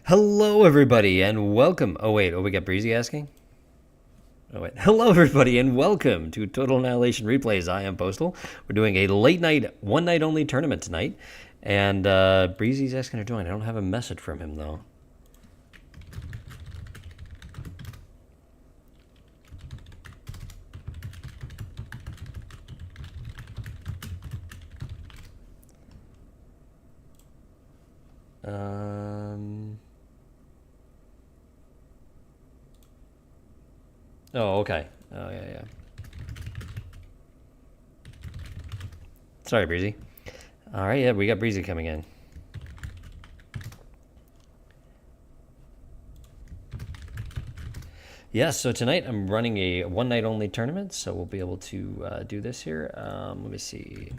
Hello, everybody, and welcome. Oh, wait. Oh, we got Breezy asking? Oh, wait. Hello, everybody, and welcome to Total Annihilation Replays. I am Postal. We're doing a late night, one night only tournament tonight. And Breezy's asking to join. I don't have a message from him, though. Oh, okay. Oh, yeah. Sorry, Breezy. All right, yeah, we got Breezy coming in. Yeah, so tonight I'm running a one night only tournament, so we'll be able to do this here. Let me see.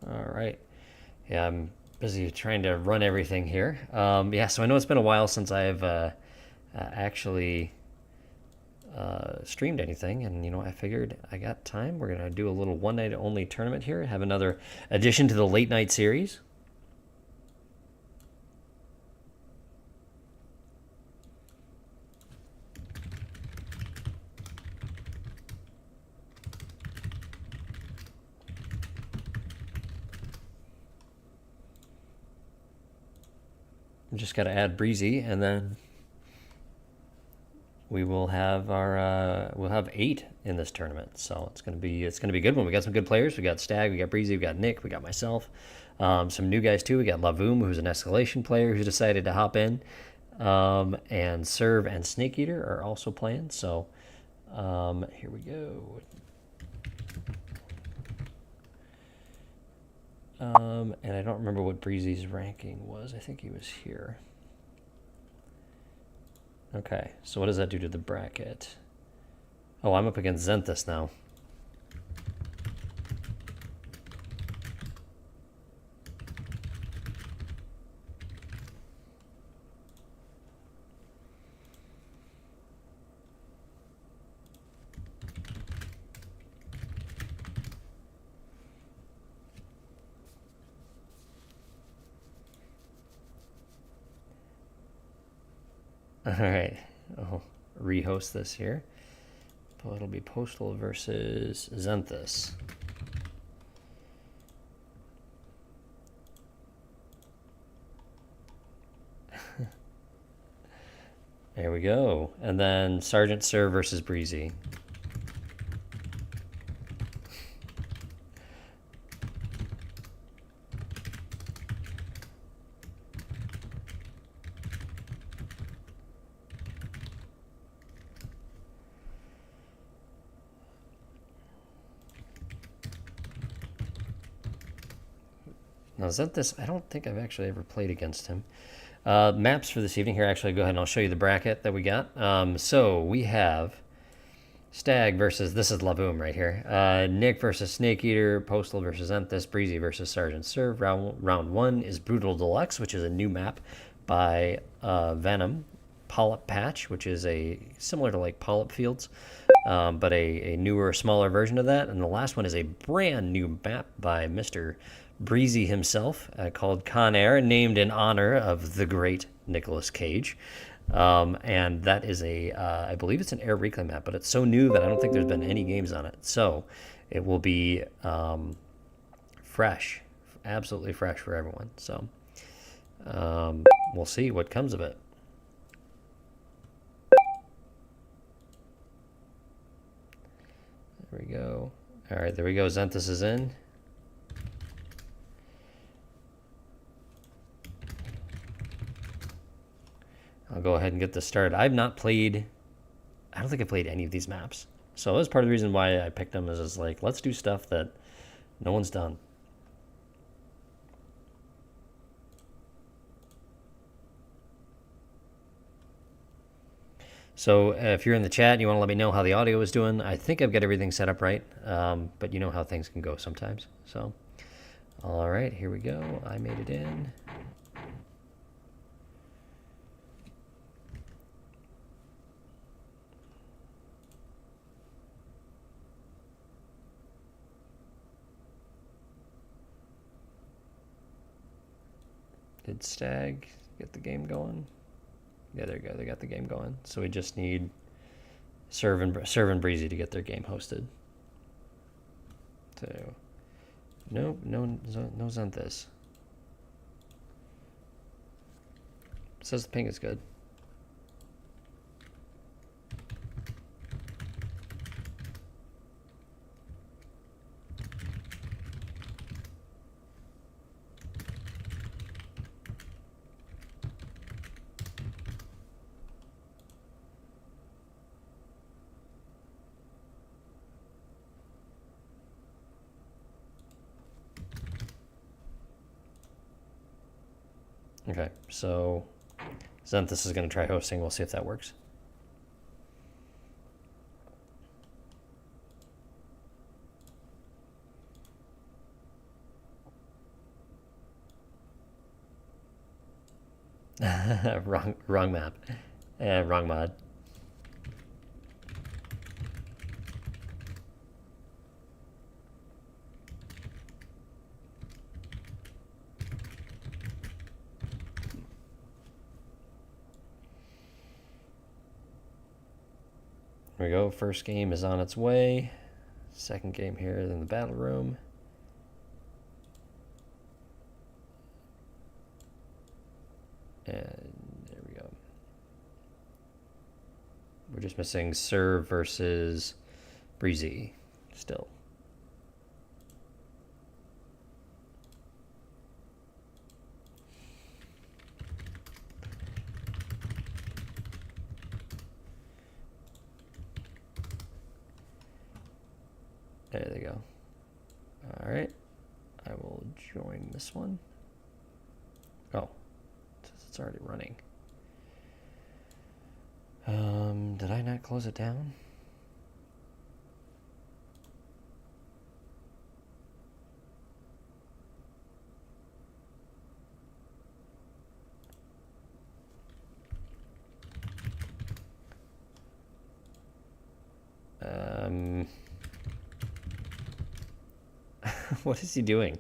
All right. Yeah, I'm busy trying to run everything here. Yeah, so I know it's been a while since I've actually streamed anything, and I figured I got time. We're gonna do a little one night only tournament here. Have another addition to the late night series. Just got to add Breezy, and then we will have we'll have 8 in this tournament. So it's gonna be a good one. We got some good players. We got Stag, we got Breezy, we got Nick, we got myself. Some new guys too. We got Lavoom, who's an escalation player, who's decided to hop in. And Serve and Snake Eater are also playing. So here we go. And I don't remember what Breezy's ranking was. I think he was here. Okay, so what does that do to the bracket? Oh, I'm up against Zenthus now. All right, I'll rehost this here. But it'll be Postal versus Zenthus. There we go. And then Sergeant Sir versus Breezy. Now, Zenthus, I don't think I've actually ever played against him. Maps for this evening here. Actually, go ahead and I'll show you the bracket that we got. So we have Stag versus, this is Lavoom right here. Nick versus Snake Eater, Postal versus Zenthus, Breezy versus Sergeant Serve. Round 1 is Brutal Deluxe, which is a new map by Venom. Polyp Patch, which is similar to like Polyp Fields, but a newer, smaller version of that. And the last one is a brand new map by Mr. Breezy himself, called Con Air, named in honor of the great Nicolas Cage. And that is I believe it's an air reclaim map, but it's so new that I don't think there's been any games on it. So it will be fresh, absolutely fresh for everyone. So we'll see what comes of it. There we go. All right, there we go. Zenthus is in. I'll go ahead and get this started. I've not played, I don't think I played any of these maps. So that's part of the reason why I picked them, is just like, let's do stuff that no one's done. So if you're in the chat and you want to let me know how the audio is doing, I think I've got everything set up right, but you know how things can go sometimes. So, all right, here we go. I made it in. Did Stag get the game going? Yeah, there you go. They got the game going. So we just need Serve and Breezy to get their game hosted. So, no Xanthus. Says the ping is good. Okay, so Xanthus is going to try hosting. We'll see if that works. wrong map. Wrong mod. Here we go. First game is on its way. Second game here in the battle room. And there we go. We're just missing Serve versus Breezy still. There they go. All right. I will join this one. Oh, it's already running. Did I not close it down? What is he doing?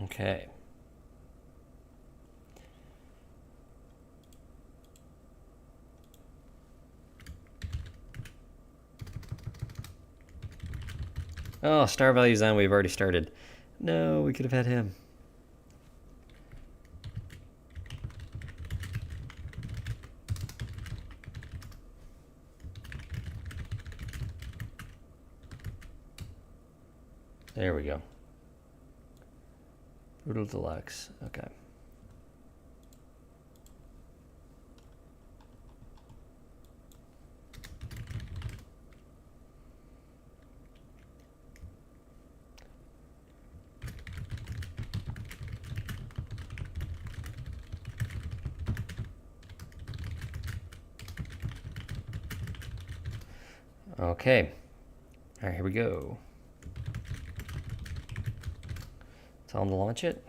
Okay. Oh, star value's on. We've already started. No, we could have had him. There we go. Brutal Deluxe. Okay. Okay. All right, here we go. Tell them to launch it.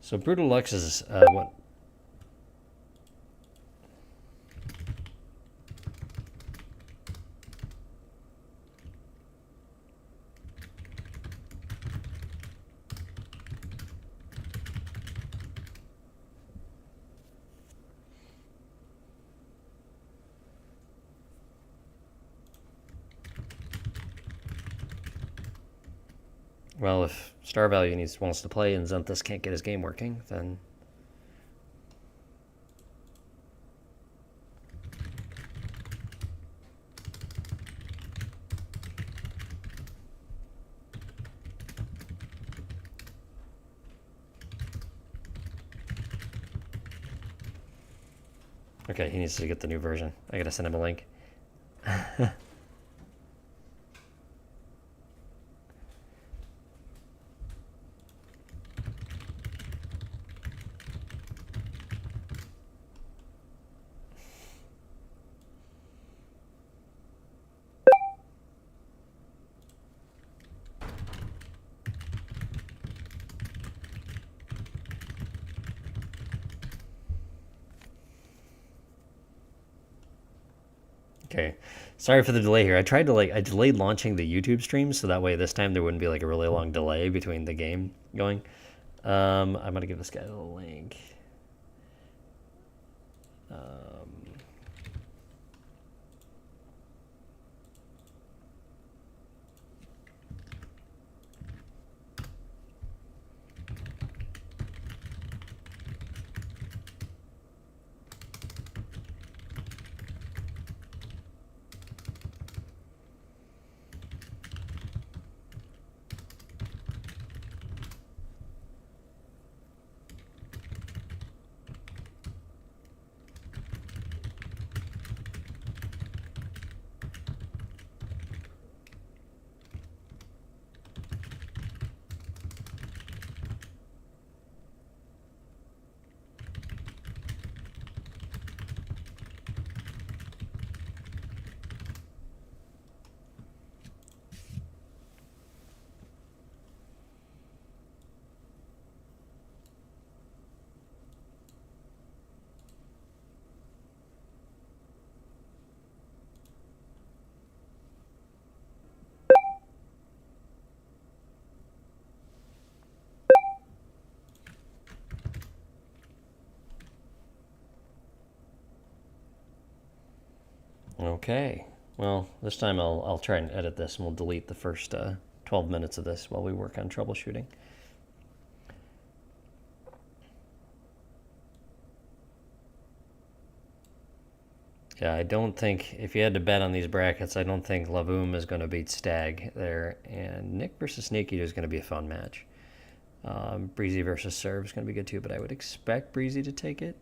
So Brutal Lux is what? Well, if Star Value wants to play and Xanthus can't get his game working, then... Okay, he needs to get the new version. I gotta send him a link. Okay, sorry for the delay here. I tried to I delayed launching the YouTube stream so that way this time there wouldn't be like a really long delay between the game going. I'm gonna give this guy a link. Okay, well, this time I'll try and edit this and we'll delete the first 12 minutes of this while we work on troubleshooting. Yeah, I don't think, if you had to bet on these brackets, I don't think Lavoom is going to beat Stag there, and Nick versus Snake Eater is going to be a fun match. Breezy versus Serve is going to be good too, but I would expect Breezy to take it.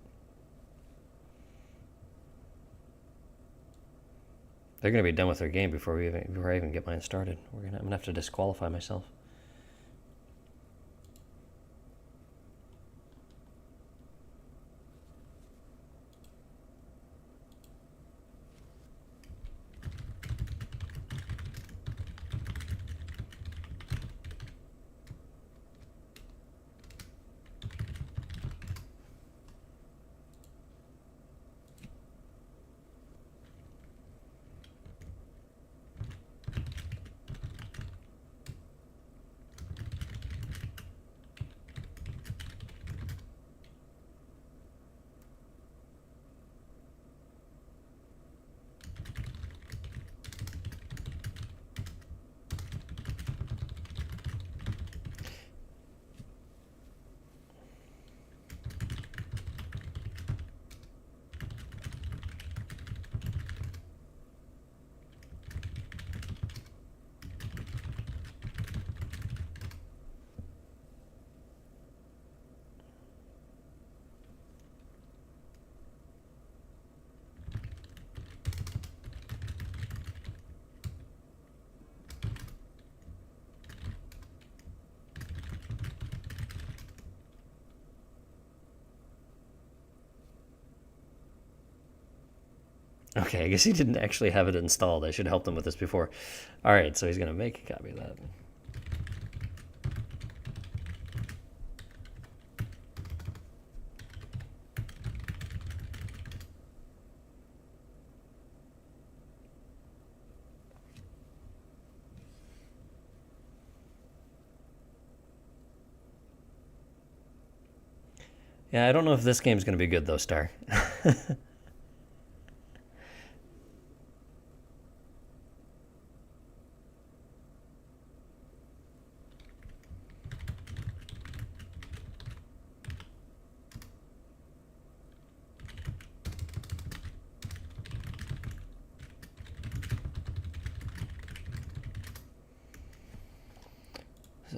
They're going to be done with their game before I even get mine started. I'm going to have to disqualify myself. Okay, I guess he didn't actually have it installed. I should have helped him with this before. All right, so he's going to make a copy of that. Yeah, I don't know if this game's going to be good, though, Star.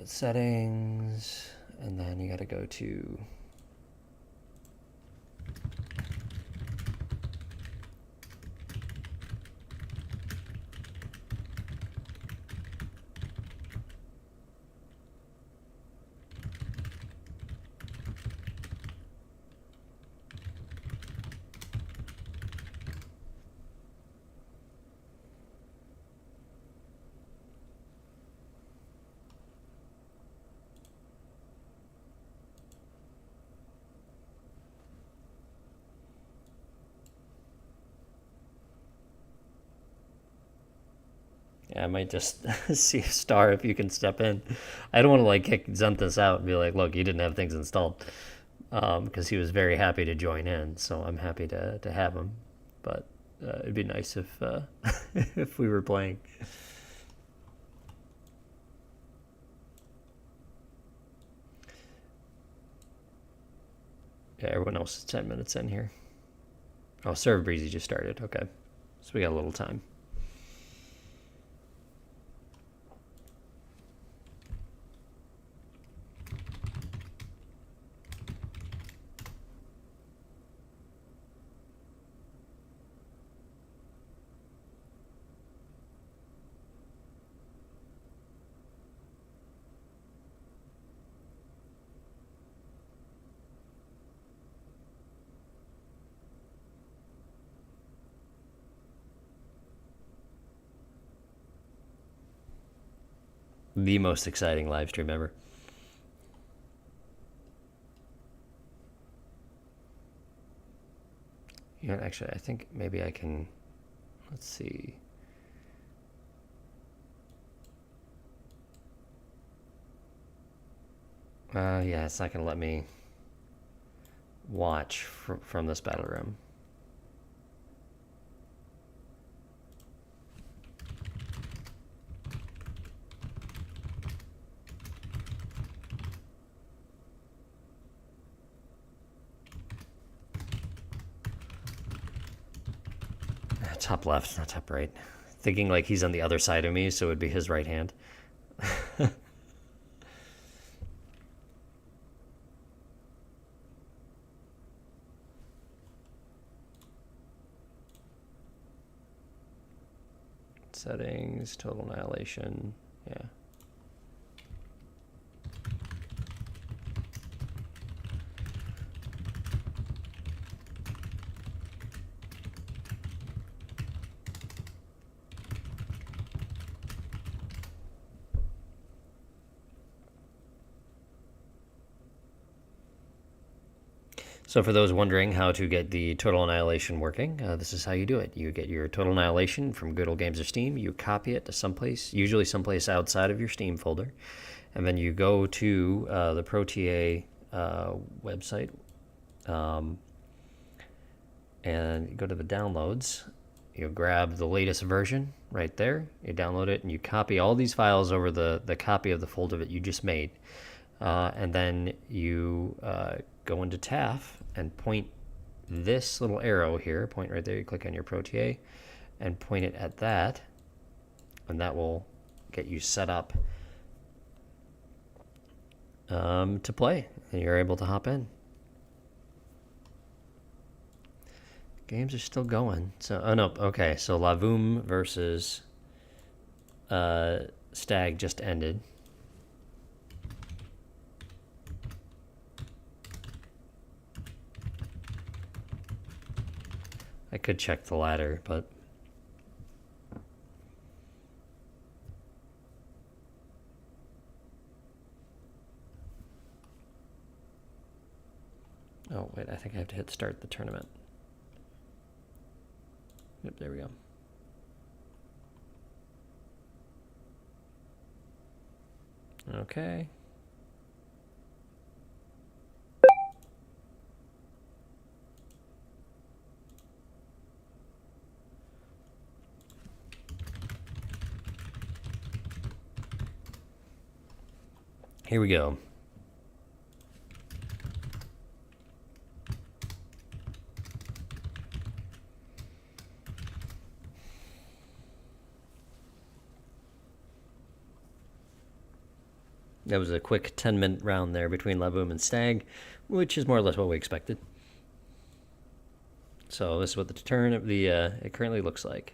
settings, and then you got to go to I might just see a star if you can step in. I don't want to like kick Zenthus out and be like, look, you didn't have things installed, because he was very happy to join in. So I'm happy to have him, but it'd be nice if if we were playing. Yeah, everyone else is 10 minutes in here. Oh, Serve Breezy just started. Okay, so we got a little time. The most exciting live stream ever. You know, actually, I think maybe I can. Let's see. Yeah, it's not going to let me watch from this battle room. Top left, not top right. Thinking like he's on the other side of me, so it would be his right hand. Settings, total annihilation, yeah. So for those wondering how to get the Total Annihilation working, this is how you do it. You get your Total Annihilation from Good Old Games or Steam, you copy it to someplace, usually someplace outside of your Steam folder, and then you go to the ProTA website, and you go to the downloads, you grab the latest version right there, you download it, and you copy all these files over the copy of the folder that you just made. And then you go into TAF and point this little arrow here, point right there, you click on your ProTA and point it at that, and that will get you set up to play, and you're able to hop in. Games are still going. So, oh no, okay, so Lavoom versus Stag just ended. I could check the ladder, but oh wait, I think I have to hit start the tournament. Yep, there we go. Okay. Here we go. That was a quick 10-minute round there between Laboom and Stag, which is more or less what we expected. So this is what the turn of the it currently looks like.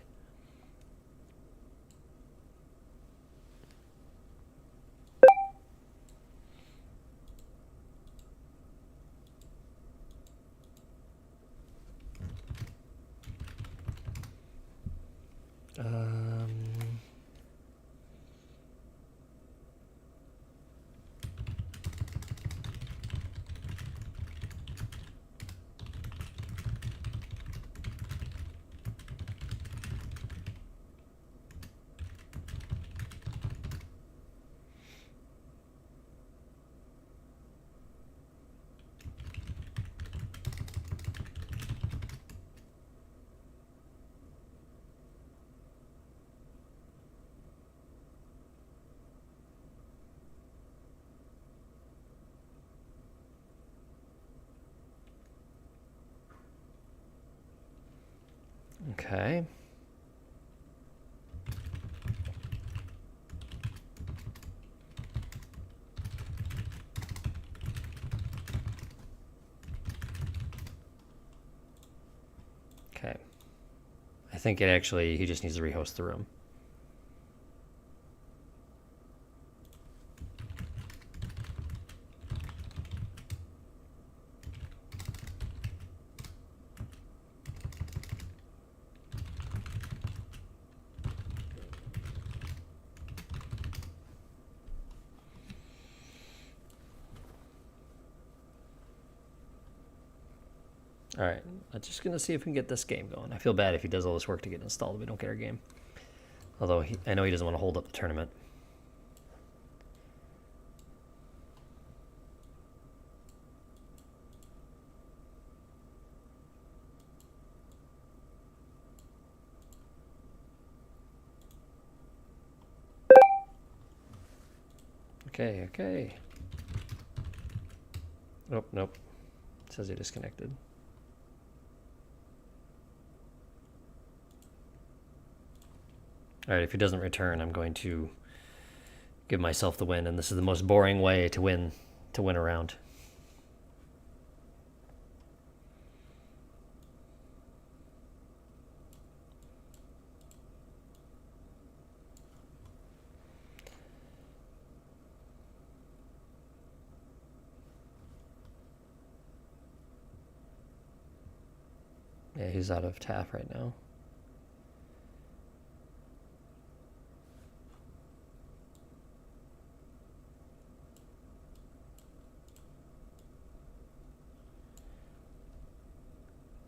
Okay. Okay. I think it actually, he just needs to rehost the room. All right, I'm just gonna see if we can get this game going. I feel bad if he does all this work to get installed, we don't get our game. Although I know he doesn't want to hold up the tournament. Okay, okay. Oh, nope. It says he disconnected. All right, if he doesn't return, I'm going to give myself the win, and this is the most boring way to win a round. Yeah, he's out of tap right now.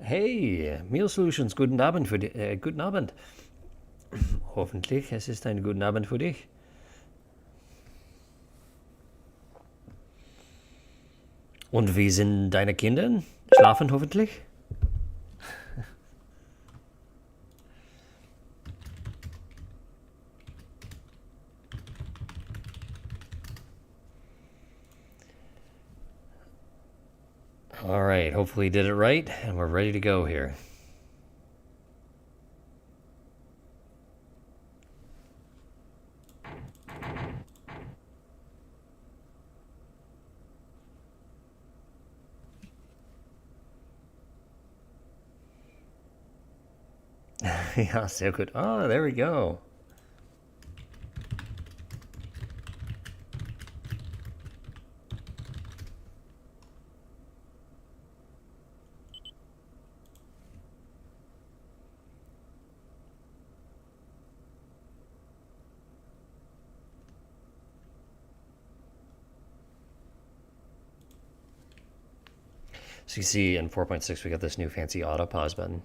Hey, Meal Solutions, guten Abend für dich. Guten Abend. Hoffentlich, es ist ein guten Abend für dich. Und wie sind deine Kinder? Schlafen hoffentlich? All right, hopefully he did it right, and we're ready to go here. Ja, sehr gut. Oh, there we go. So you see in 4.6 we got this new fancy auto pause button.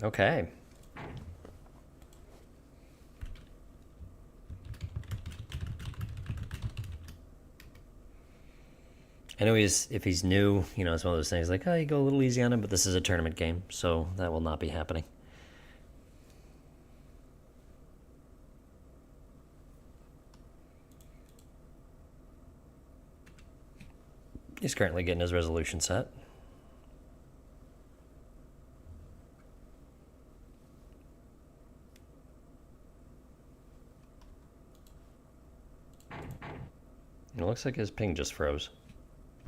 Okay. I know if he's new, you know, it's one of those things like, oh, you go a little easy on him, but this is a tournament game, so that will not be happening. He's currently getting his resolution set. It looks like his ping just froze.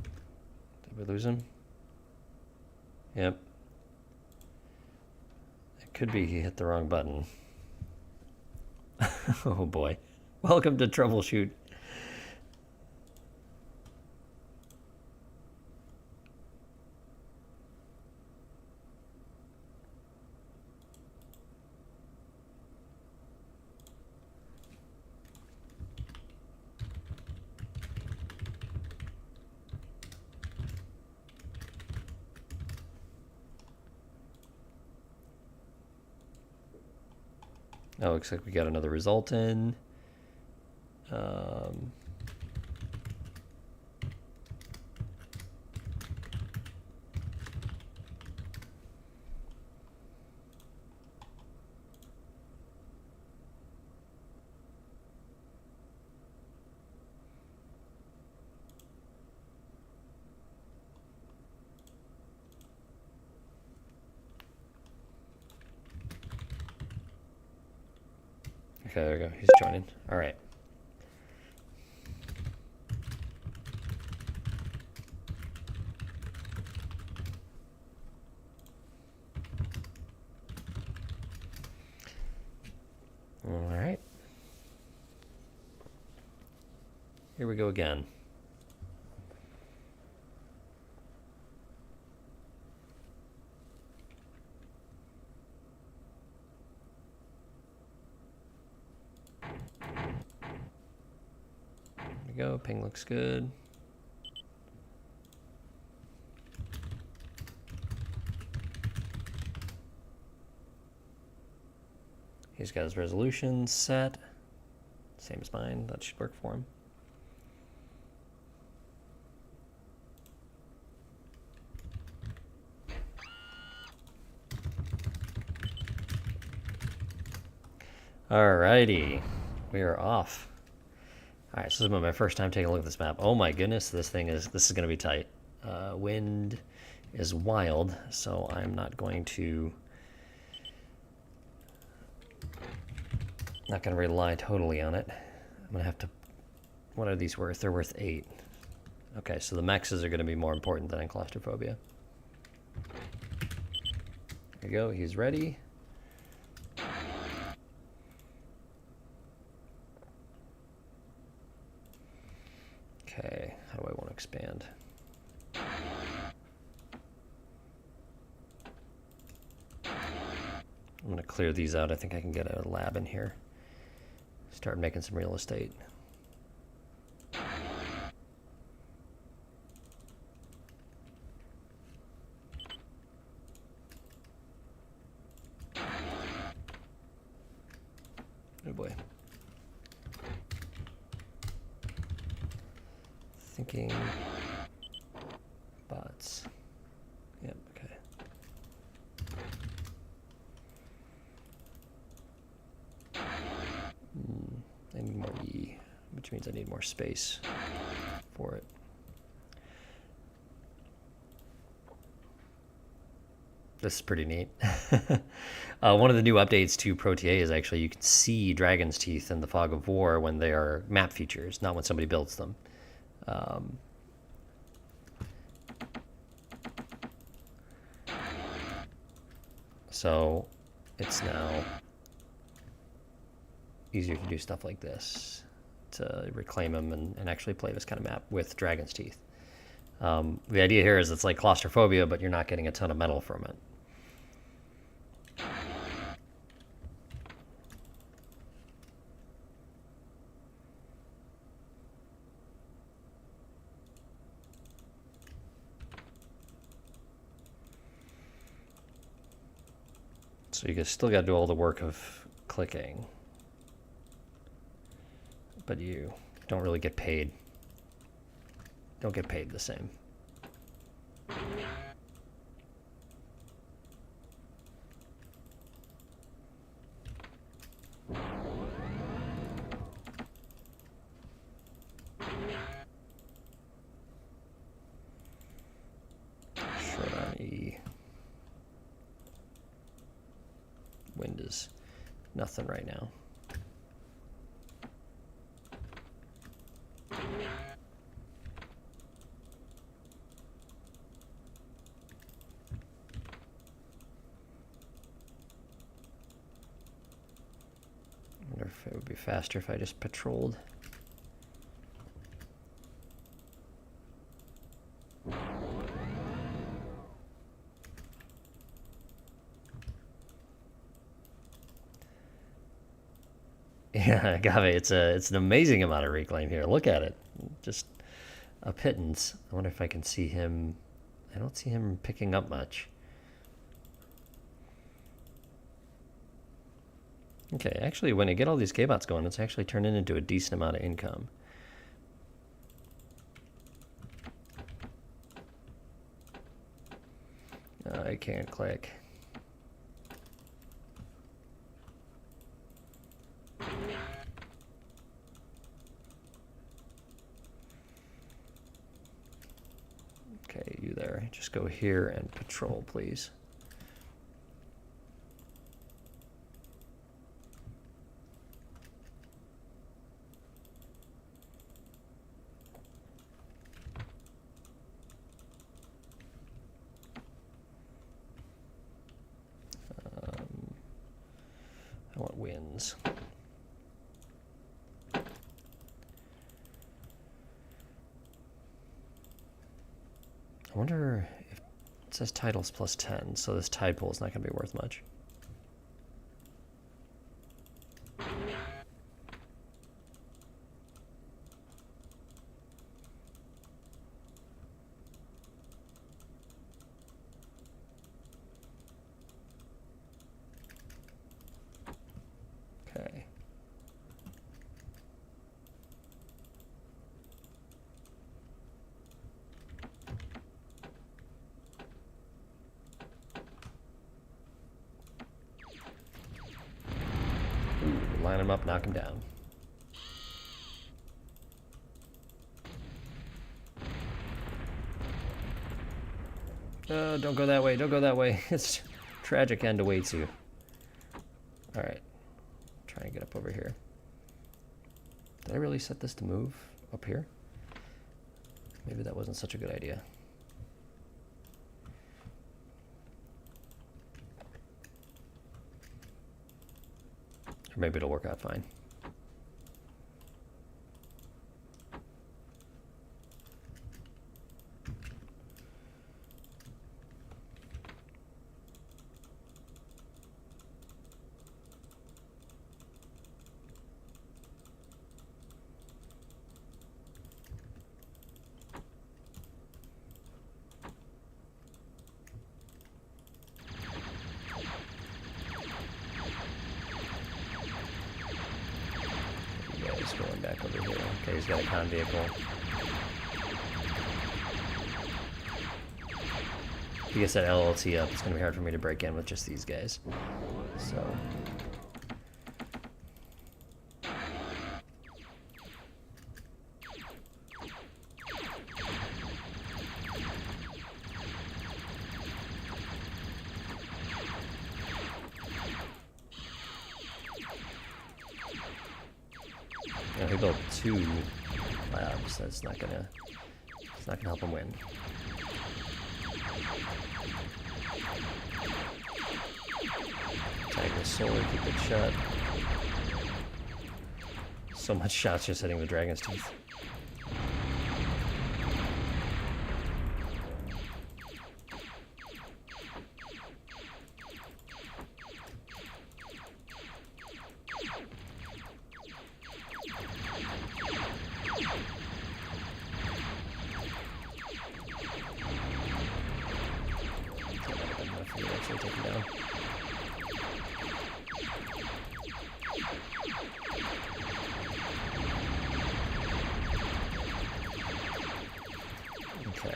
Did we lose him? Yep. It could be he hit the wrong button. Oh boy. Welcome to Troubleshoot. Oh, looks like we got another result in. Okay, there we go. He's joining. All right. All right. Here we go again. There we go. Ping looks good. He's got his resolution set. Same as mine. That should work for him. Alrighty. We are off. Alright, so this is my first time taking a look at this map. Oh my goodness, this is going to be tight. Wind is wild, so I'm not going to rely totally on it. I'm going to have to... What are these worth? They're worth 8. Okay, so the mexes are going to be more important than in claustrophobia. There you go, he's ready. Okay, how do I want to expand? I'm going to clear these out. I think I can get a lab in here. Start making some real estate. Oh boy. Thinking bots. Yep, okay. I need more E, which means I need more space for it. This is pretty neat. One of the new updates to ProTA is actually you can see Dragon's Teeth in the Fog of War when they are map features, not when somebody builds them. So it's now easier to do stuff like this, to reclaim them and actually play this kind of map with Dragon's Teeth. The idea here is it's like claustrophobia, but you're not getting a ton of metal from it. So you still got to do all the work of clicking, but you don't really get paid. Don't get paid the same. Short on E. Wind is nothing right now. It would be faster if I just patrolled. Yeah, agave, it's an amazing amount of reclaim here. Look at it. Just a pittance. I wonder if I can see him. I don't see him picking up much. Okay, actually, when I get all these K-bots going, it's actually turning into a decent amount of income. I can't click. Okay, you there. Just go here and patrol, please. I want wins. I wonder if it says titles plus 10, so this tide pool is not going to be worth much. Okay. Ooh, line him up, knock him down. Don't go that way, don't go that way. It's tragic end awaits you. Alright. Try and get up over here. Did I really set this to move up here? Maybe that wasn't such a good idea. Or maybe it'll work out fine. Going back over here. Okay, he's got a con vehicle. If he gets that LLT up, it's going to be hard for me to break in with just these guys. So... he built 2 labs. That's not gonna. It's not gonna help him win. Tag the sword, keep it shut. So much shots just hitting the dragon's teeth. Take him down. Okay.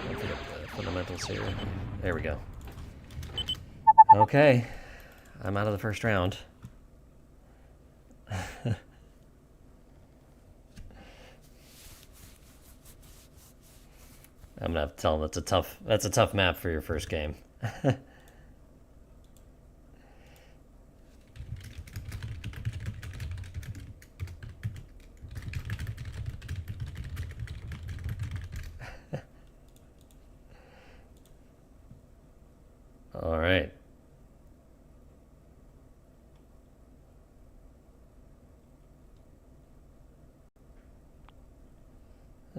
I'll pick up the fundamentals here. There we go. Okay. I'm out of the first round. I'm gonna have to tell him that's a tough map for your first game. All right.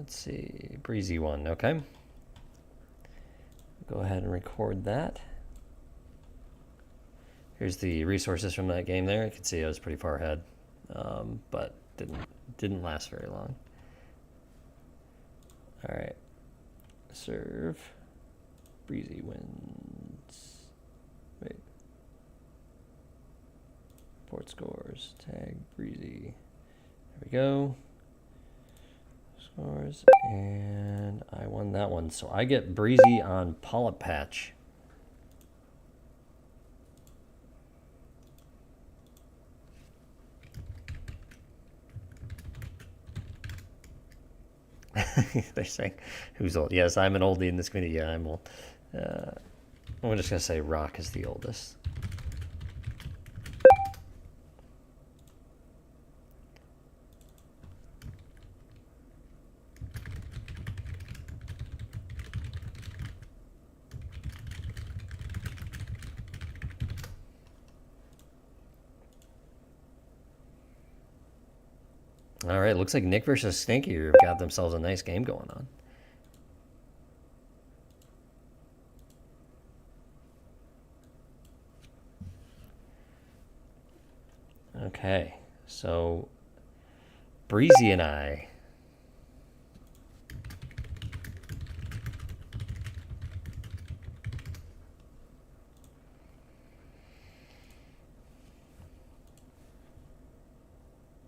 Let's see, Breezy won, okay. Go ahead and record that. Here's the resources from that game there. You can see I was pretty far ahead, but didn't last very long. All right, serve. Breezy wins. Wait. Report scores. Tag Breezy. There we go. Scores, and I won that one. So I get Breezy on Polyp Patch. They're saying, who's old? Yes, I'm an oldie in this community. Yeah, I'm old. I'm just going to say Rock is the oldest. All right, looks like Nick versus Stinky have got themselves a nice game going on. Okay, so Breezy and I.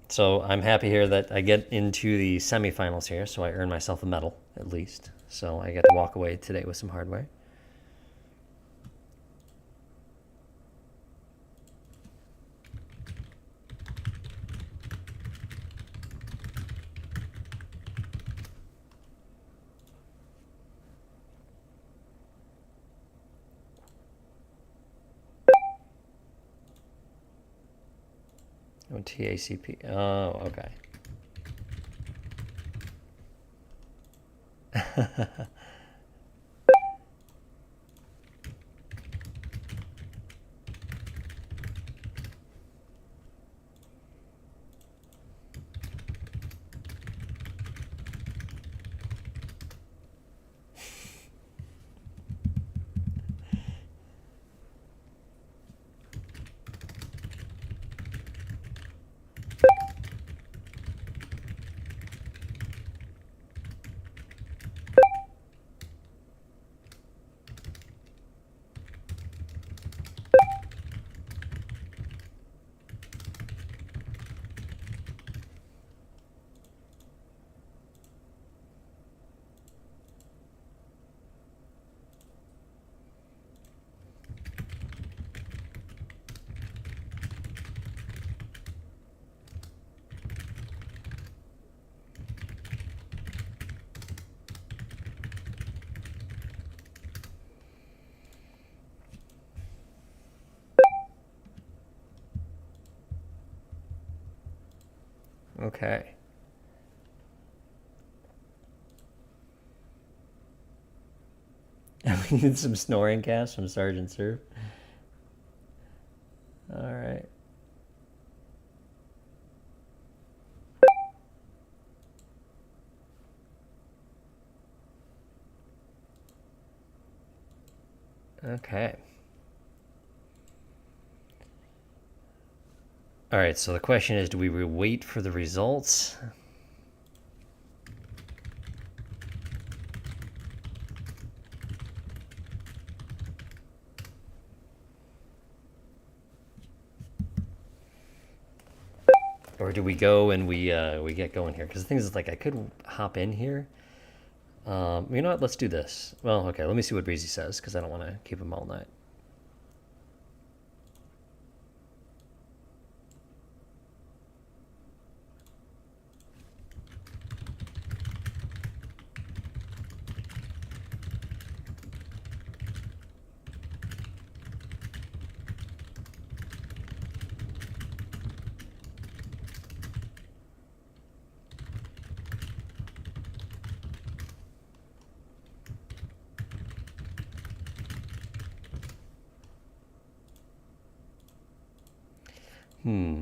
So I'm happy here that I get into the semifinals here, so I earn myself a medal, at least. So I get to walk away today with some hardware. Oh, TACP. Oh, okay. Okay. We need some snoring cast from Sergeant Surf. All right. Okay. All right, so the question is, do we wait for the results? Or do we go and we get going here? Because the thing is, like, I could hop in here. You know what? Let's do this. Well, okay, let me see what Breezy says, because I don't want to keep him all night.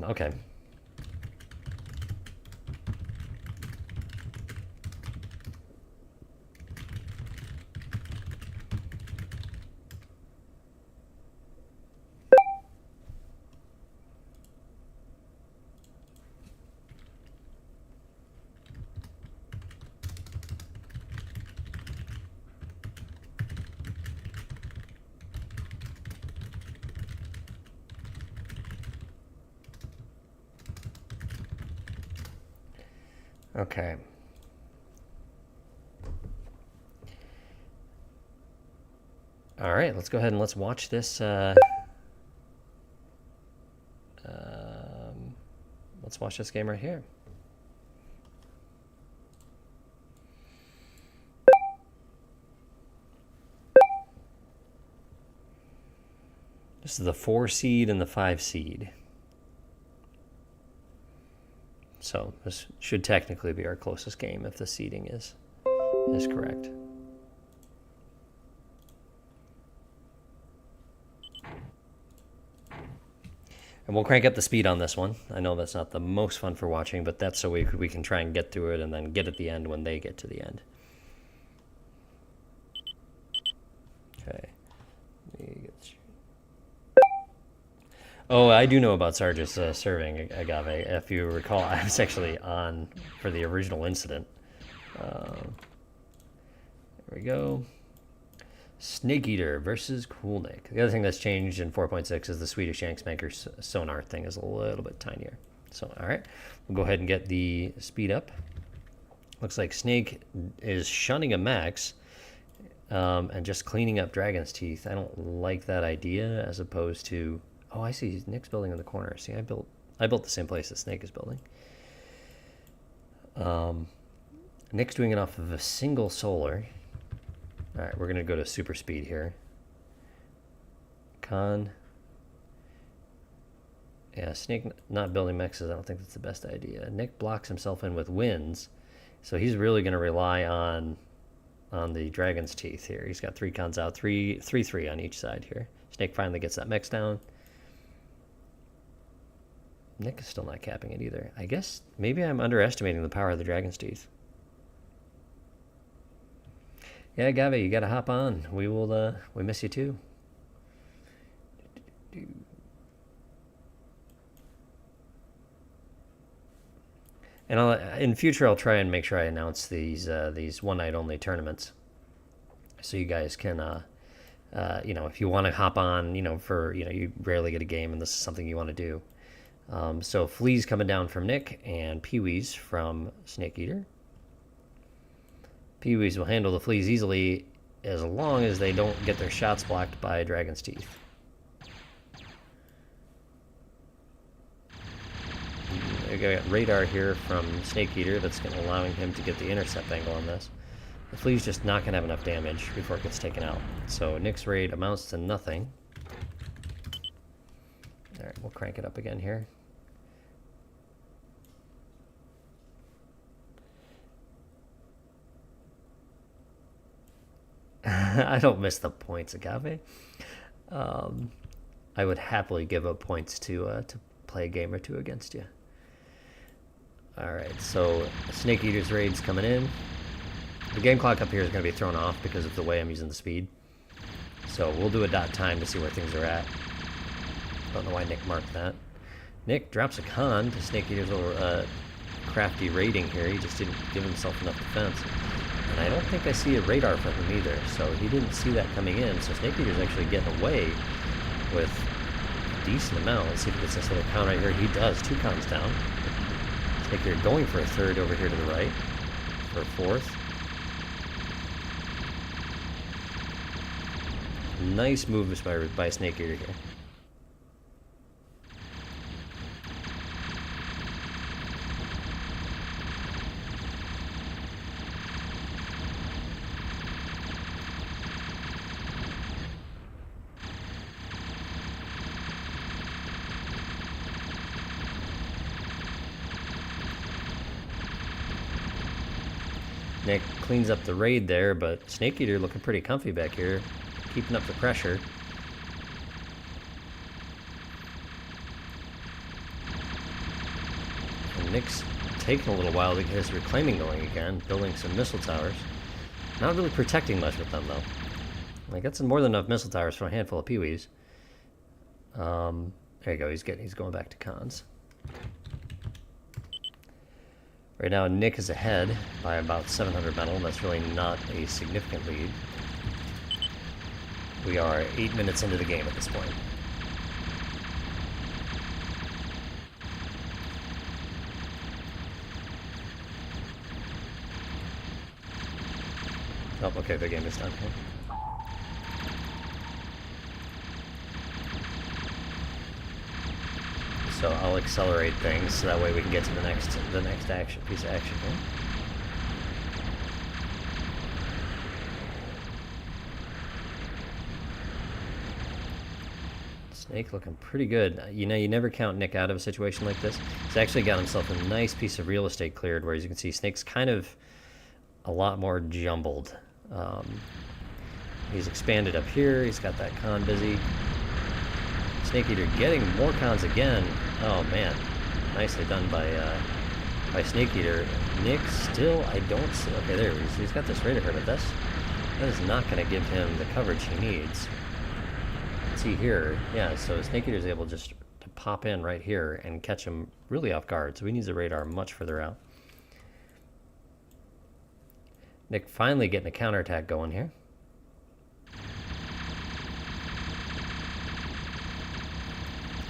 Okay. Okay. All right, let's go ahead and let's watch this. Let's watch this game right here. This is the 4 seed and the 5 seed. So this should technically be our closest game if the seeding is correct. And we'll crank up the speed on this one. I know that's not the most fun for watching, but that's so we can try and get through it and then get at the end when they get to the end. Okay. Oh, I do know about Sarge's serving agave. If you recall, I was actually on for the original incident. There we go. Snake Eater versus Cool Nick. The other thing that's changed in 4.6 is the Swedish Yanksmaker sonar thing is a little bit tinier. So, all right, we'll go ahead and get the speed up. Looks like Snake is shunning a max and just cleaning up Dragon's Teeth. I don't like that idea as opposed to... Oh, I see. Nick's building in the corner. See, I built the same place that Snake is building. Nick's doing it off of a single solar. All right, we're going to go to super speed here. Con. Yeah, Snake not building mexes, I don't think that's the best idea. Nick blocks himself in with winds, so he's really going to rely on the Dragon's Teeth here. He's got 3 cons out, 3/3 on each side here. Snake finally gets that mex down. Nick is still not capping it either. I guess maybe I'm underestimating the power of the Dragon's Teeth. Yeah, Agave, you gotta hop on. We will. We miss you too. And in future, I'll try and make sure I announce these one night only tournaments, so you guys can, if you want to hop on, you rarely get a game, and this is something you want to do. So Flea's coming down from Nick, and Pee-wee's from Snake Eater. Pee-wee's will handle the Fleas easily as long as they don't get their shots blocked by Dragon's Teeth. We got radar here from Snake Eater that's allowing him to get the intercept angle on this. The Flea's just not going to have enough damage before it gets taken out. So Nick's raid amounts to nothing. Alright, we'll crank it up again here. I don't miss the points, Agave. I would happily give up points to play a game or two against you. Alright, so Snake Eater's raid's coming in. The game clock up here is going to be thrown off because of the way I'm using the speed. So we'll do a dot time to see where things are at. Don't know why Nick marked that. Nick drops a con to Snake Eater's little crafty raiding here. He just didn't give himself enough defense. And I don't think I see a radar from him either, so he didn't see that coming in. So Snake Eater's actually getting away with a decent amount. Let's see if he gets this little con right here. He does. 2 cons down. Snake Eater going for a 3rd over here to the right. For a 4th. Nice moves by Snake Eater here. Nick cleans up the raid there, but Snake Eater looking pretty comfy back here, keeping up the pressure. And Nick's taking a little while to get his reclaiming going again, building some missile towers. Not really protecting much with them, though. Like, that's more than enough missile towers for a handful of Pee-wees. There you go, he's going back to cons. Right now, Nick is ahead by about 700 metal, and that's really not a significant lead. We are 8 minutes into the game at this point. Oh, okay, the game is done here. So I'll accelerate things so that way we can get to the next piece of action here. Snake looking pretty good. You know, you never count Nick out of a situation like this. He's actually got himself a nice piece of real estate cleared, where as you can see, Snake's kind of a lot more jumbled. He's expanded up here. He's got that con busy. Snake Eater getting more cons again. Oh man, nicely done by Snake Eater. Nick still, I don't see. Okay, there he's got this radar here, but that is not going to give him the coverage he needs. Let's see here, yeah. So Snake Eater is able just to pop in right here and catch him really off guard. So he needs the radar much further out. Nick finally getting a counterattack going here.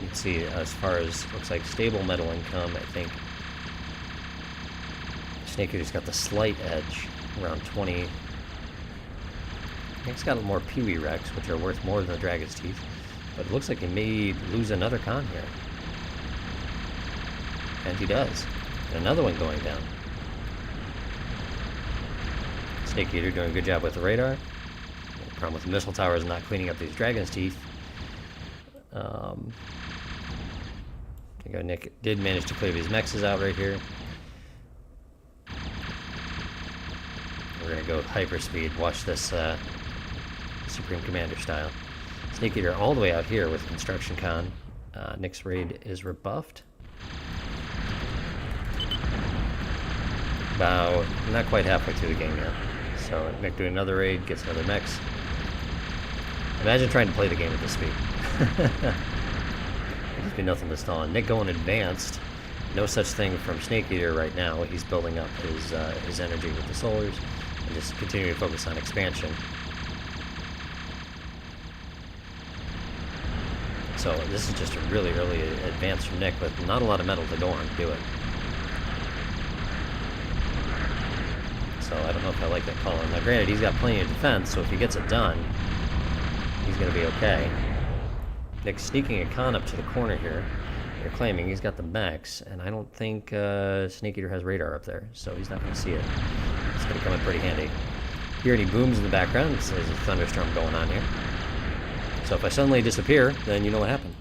You can see as far as looks like stable metal income, I think Snake Eater's got the slight edge, around 20. Nick's got more Pee-wee Rex, which are worth more than the Dragon's Teeth, but it looks like he may lose another con here. And he does. And another one going down. Snake Eater doing a good job with the radar. The problem with the missile tower is not cleaning up these Dragon's Teeth. Nick did manage to clear these mexes out right here. We're going to go hyperspeed. Watch this Supreme Commander style. Snake Eater all the way out here with Construction Con. Nick's raid is rebuffed. About not quite halfway through the game yet. So Nick doing another raid, gets another mex. Imagine trying to play the game at this speed. There'd be nothing to stall on. Nick going advanced. No such thing from Snake Eater right now. He's building up his energy with the solars and just continuing to focus on expansion. So this is just a really early advance from Nick with not a lot of metal to go on to do it. So I don't know if I like that call. Now granted, he's got plenty of defense, so if he gets it done, he's going to be okay. Nick's sneaking a con up to the corner here. They're claiming he's got the max, and I don't think Snake Eater has radar up there, so he's not going to see it. It's going to come in pretty handy. Hear any booms in the background? There's a thunderstorm going on here. So if I suddenly disappear, then you know what happened.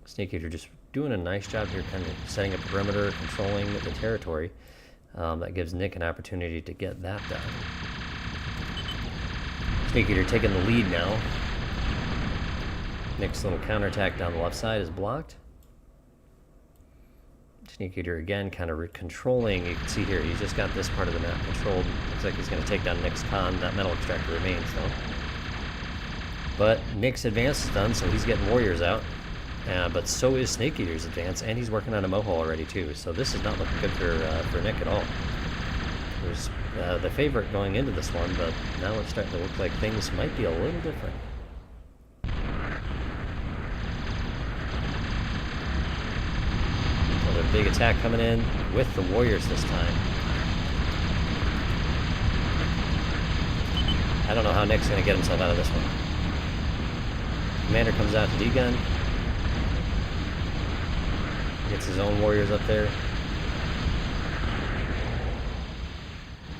Snake Eater just doing a nice job here, kind of setting up a perimeter, controlling the territory. That gives Nick an opportunity to get that done. Snake Eater taking the lead now. Nick's little counterattack down the left side is blocked. Snake Eater again kind of controlling. You can see here, he's just got this part of the map controlled. Looks like he's going to take down Nick's con. That metal extractor remains though. But Nick's advance is done, so he's getting warriors out. But so is Snake Eater's advance, and he's working on a Moho already too. So this is not looking good for Nick at all. There's the favorite going into this one, but now it's starting to look like things might be a little different. Another big attack coming in with the warriors this time. I don't know how Nick's going to get himself out of this one. Commander comes out to D-gun. Gets his own warriors up there.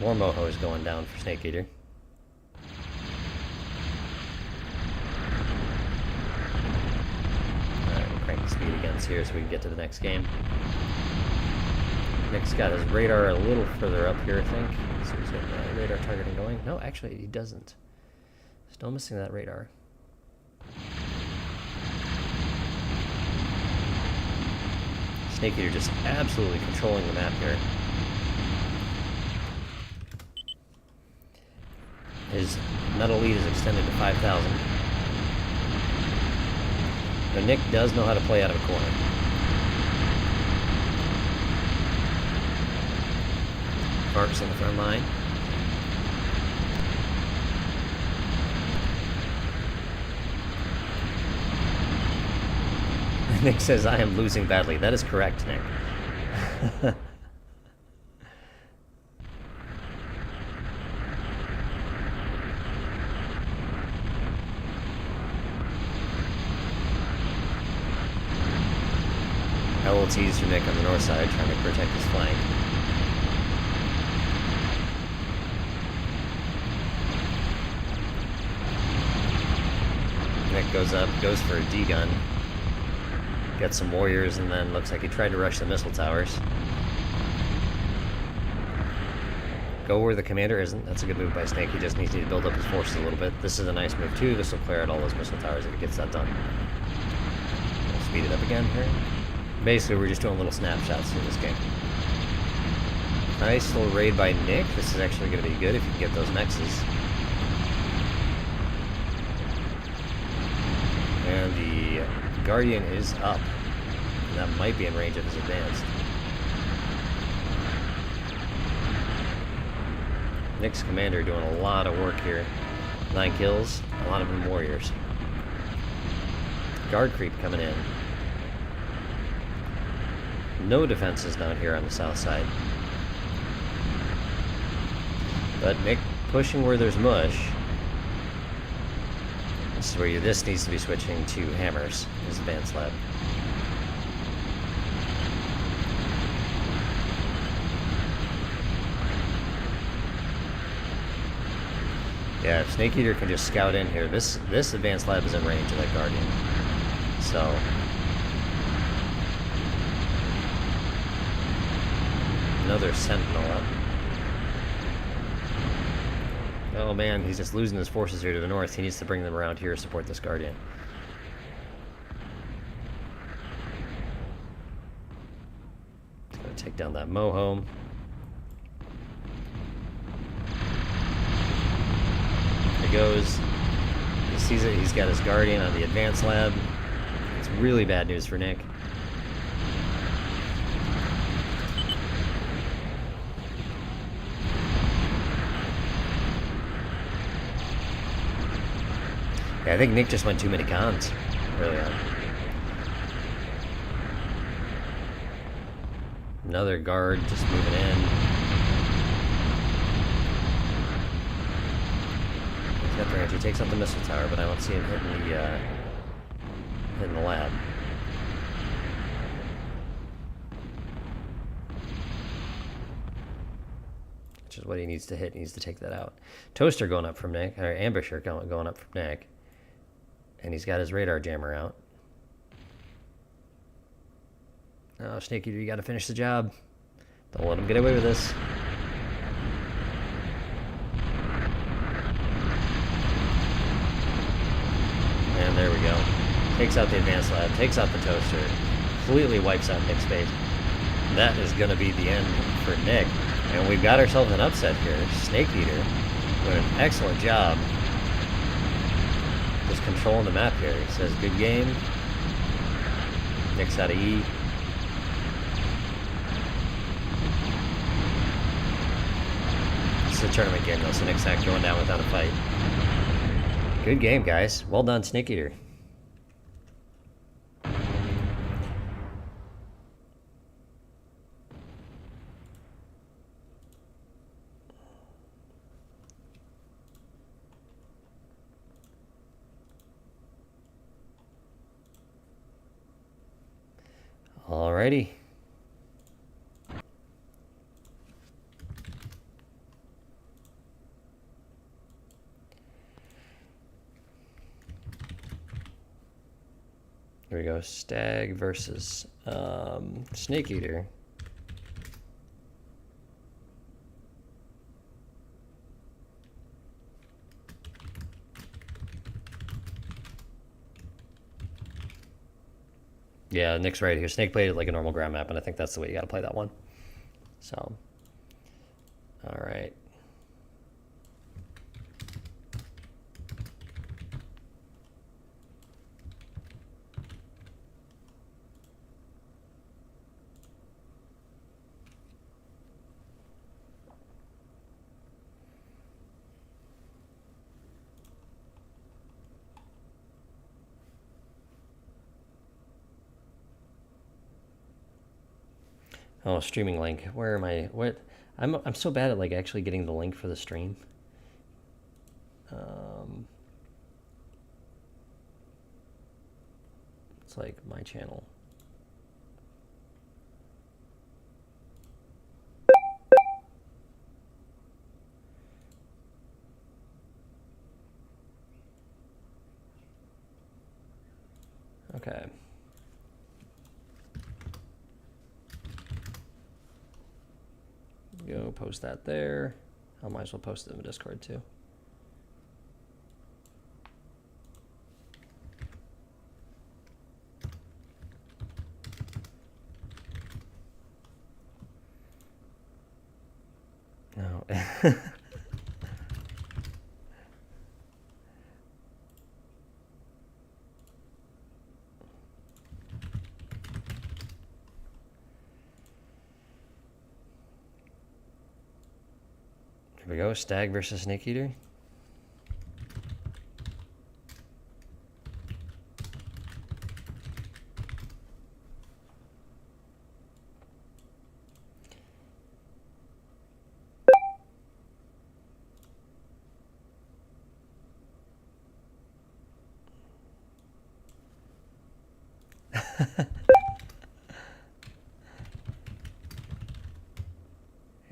More Mohos going down for Snake Eater. Alright, we'll crank the speed against here so we can get to the next game. Nick's got his radar a little further up here, I think. So he's got the radar targeting going. No, actually, he doesn't. Still missing that radar. Snake Eater just absolutely controlling the map here. His metal lead is extended to 5,000. But Nick does know how to play out of a corner. Barks in the front line. Nick says, I am losing badly. That is correct, Nick. LLTs from Nick on the north side, trying to protect his flank. Nick goes up, goes for a D-gun. Gets some warriors, and then looks like he tried to rush the missile towers. Go where the commander isn't. That's a good move by Snake. He just needs to build up his forces a little bit. This is a nice move too. This will clear out all those missile towers if he gets that done. We'll speed it up again here. Basically, we're just doing little snapshots in this game. Nice little raid by Nick. This is actually going to be good if you can get those nexus. And the Guardian is up. And that might be in range of his advanced. Nick's commander doing a lot of work here. 9 kills, a lot of them warriors. Guard creep coming in. No defenses down here on the south side. But Nick pushing where there's mush. This is where this needs to be switching to hammers, his advanced lab. Yeah, if Snake Eater can just scout in here, this advanced lab is in range of that Guardian. So another Sentinel up. Oh man, he's just losing his forces here to the north. He needs to bring them around here to support this Guardian. He's gonna take down that Moho. He goes. He sees it. He's got his Guardian on the advanced lab. It's really bad news for Nick. Yeah, I think Nick just went too many cons early on. Another guard just moving in. He's got the range. He takes out the missile tower, but I don't see him hitting the lab. Which is what he needs to hit. He needs to take that out. Toaster going up from Nick, or Ambusher going up from Nick. And he's got his radar jammer out. Oh, Snake Eater, you gotta finish the job. Don't let him get away with this. And there we go. Takes out the advanced lab, takes out the toaster, completely wipes out Nick's base. That is gonna be the end for Nick. And we've got ourselves an upset here. Snake Eater doing an excellent job. Just controlling the map here. He says, good game. Nick's out of E. It's a tournament game though, so Nick's not going down without a fight. Good game, guys. Well done, Snake Eater. Alrighty. Here we go. Stag versus Snake Eater. Yeah, Nick's right here. Snake played it like a normal ground map, and I think that's the way you got to play that one. So, all right. Oh, streaming link. Where am I? What? I'm so bad at like actually getting the link for the stream. It's like my channel. Okay. Go post that there. I might as well post it in the Discord too. No. Here we go, Stag versus Snake Eater.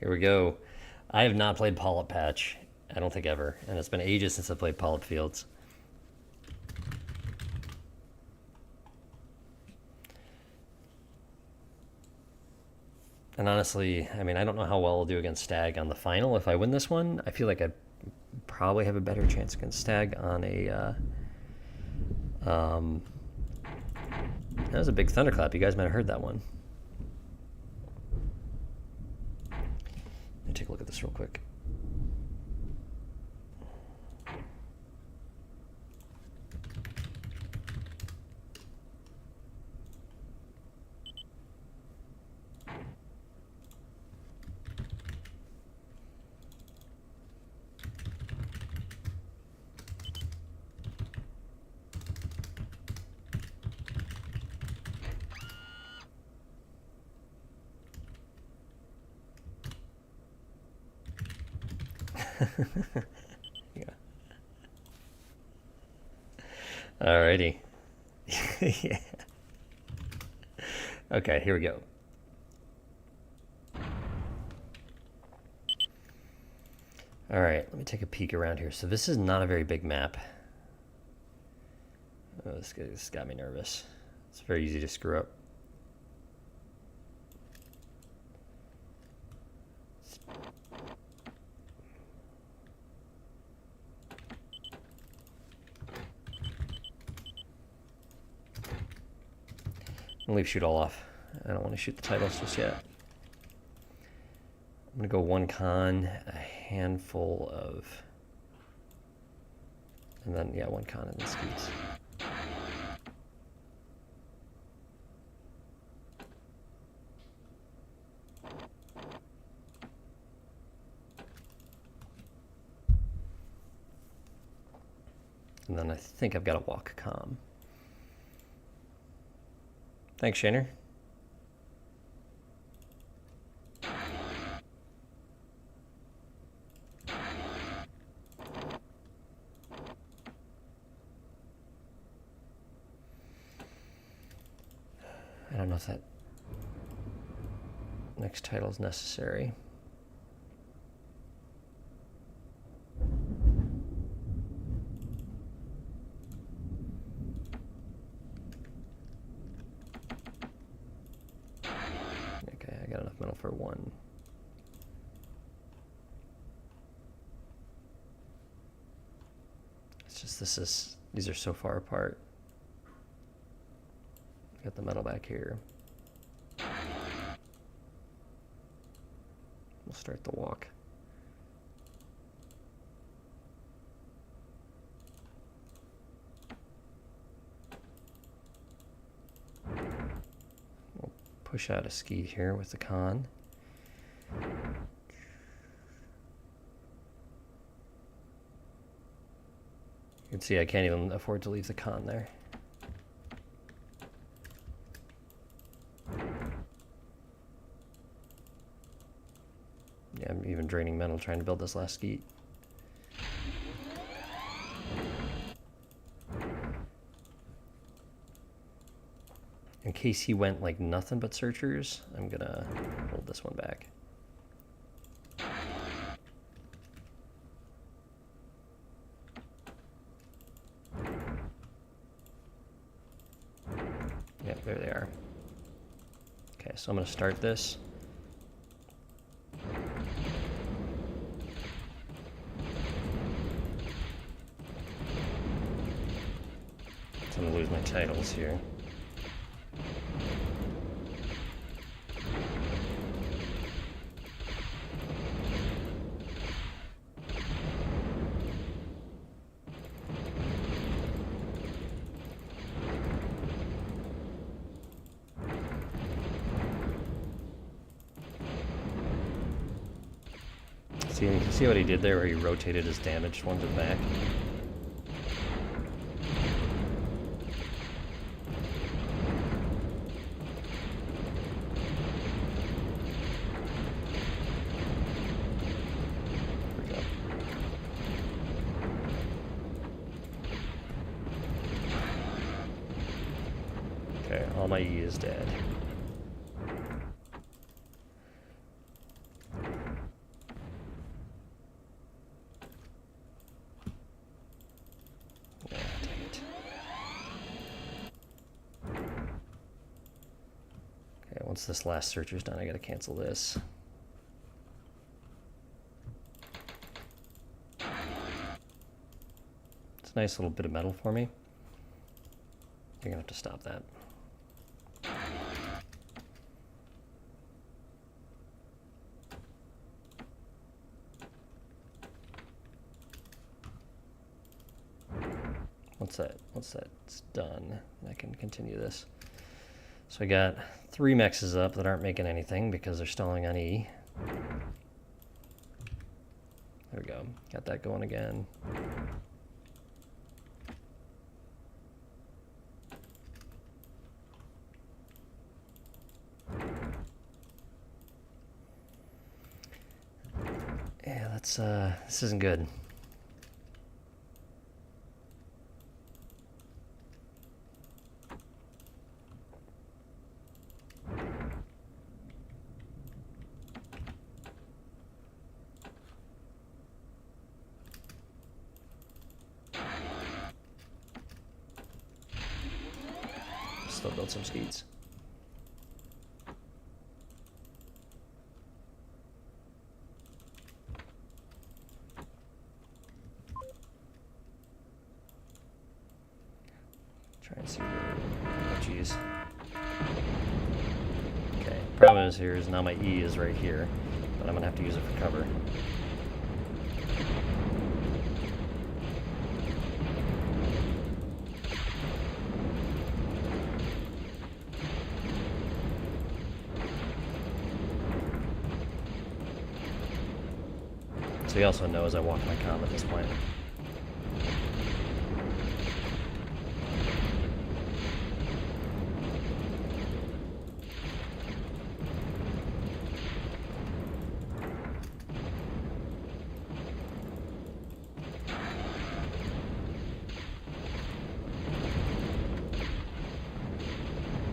Here we go. I have not played Polyp Patch, I don't think ever, and it's been ages since I played Polyp Fields. And honestly, I mean, I don't know how well I'll do against Stag on the final. If I win this one, I feel like I probably have a better chance against Stag on a... that was a big thunderclap. You guys might have heard that one. Let me take a look at this real quick. Yeah. Alrighty. Yeah. Okay, here we go. Alright, let me take a peek around here. So this is not a very big map. Oh, this got me nervous. It's very easy to screw up. I'm gonna leave shoot all off. I don't want to shoot the titles just yet. I'm gonna go one con, a handful of, and then yeah, one con and the skeets. And then I think I've got to walk calm. Thanks, Shaner. I don't know if that next title is necessary. Okay, I got enough metal for one. It's just these are so far apart. Get the metal back here. We'll start the walk. We'll push out a skeet here with the con. You can see I can't even afford to leave the con there. Yeah, I'm even draining metal trying to build this last skeet. In case he went like nothing but searchers, I'm gonna hold this one back. Yep, there they are. Okay, so I'm going to start this. So I'm going to lose my titles here. See what he did there, where he rotated his damaged one to the back? There we go. Okay, all my E is dead. Once this last searcher's done, I gotta cancel this. It's a nice little bit of metal for me. You're gonna have to stop that. Once that's done, I can continue this. So I got 3 mexes up that aren't making anything because they're stalling on E. There we go. Got that going again. Yeah, this isn't good. Still build some skeets. Try and see where, oh geez. Okay, problem is here is now my E is right here, but I'm gonna have to use it for cover. So he also knows I walked my comm at this point.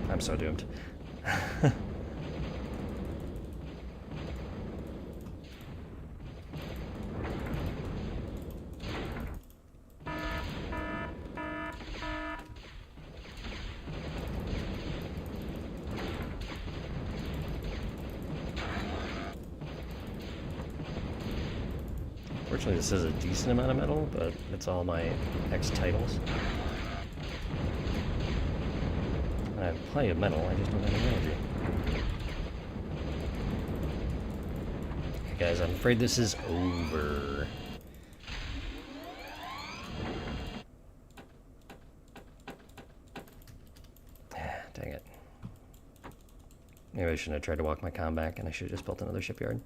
I'm so doomed. Fortunately, this is a decent amount of metal, but it's all my X titles. I have plenty of metal, I just don't have any energy. Okay, guys, I'm afraid this is over. Dang it. Maybe I shouldn't have tried to walk my comm back, and I should have just built another shipyard.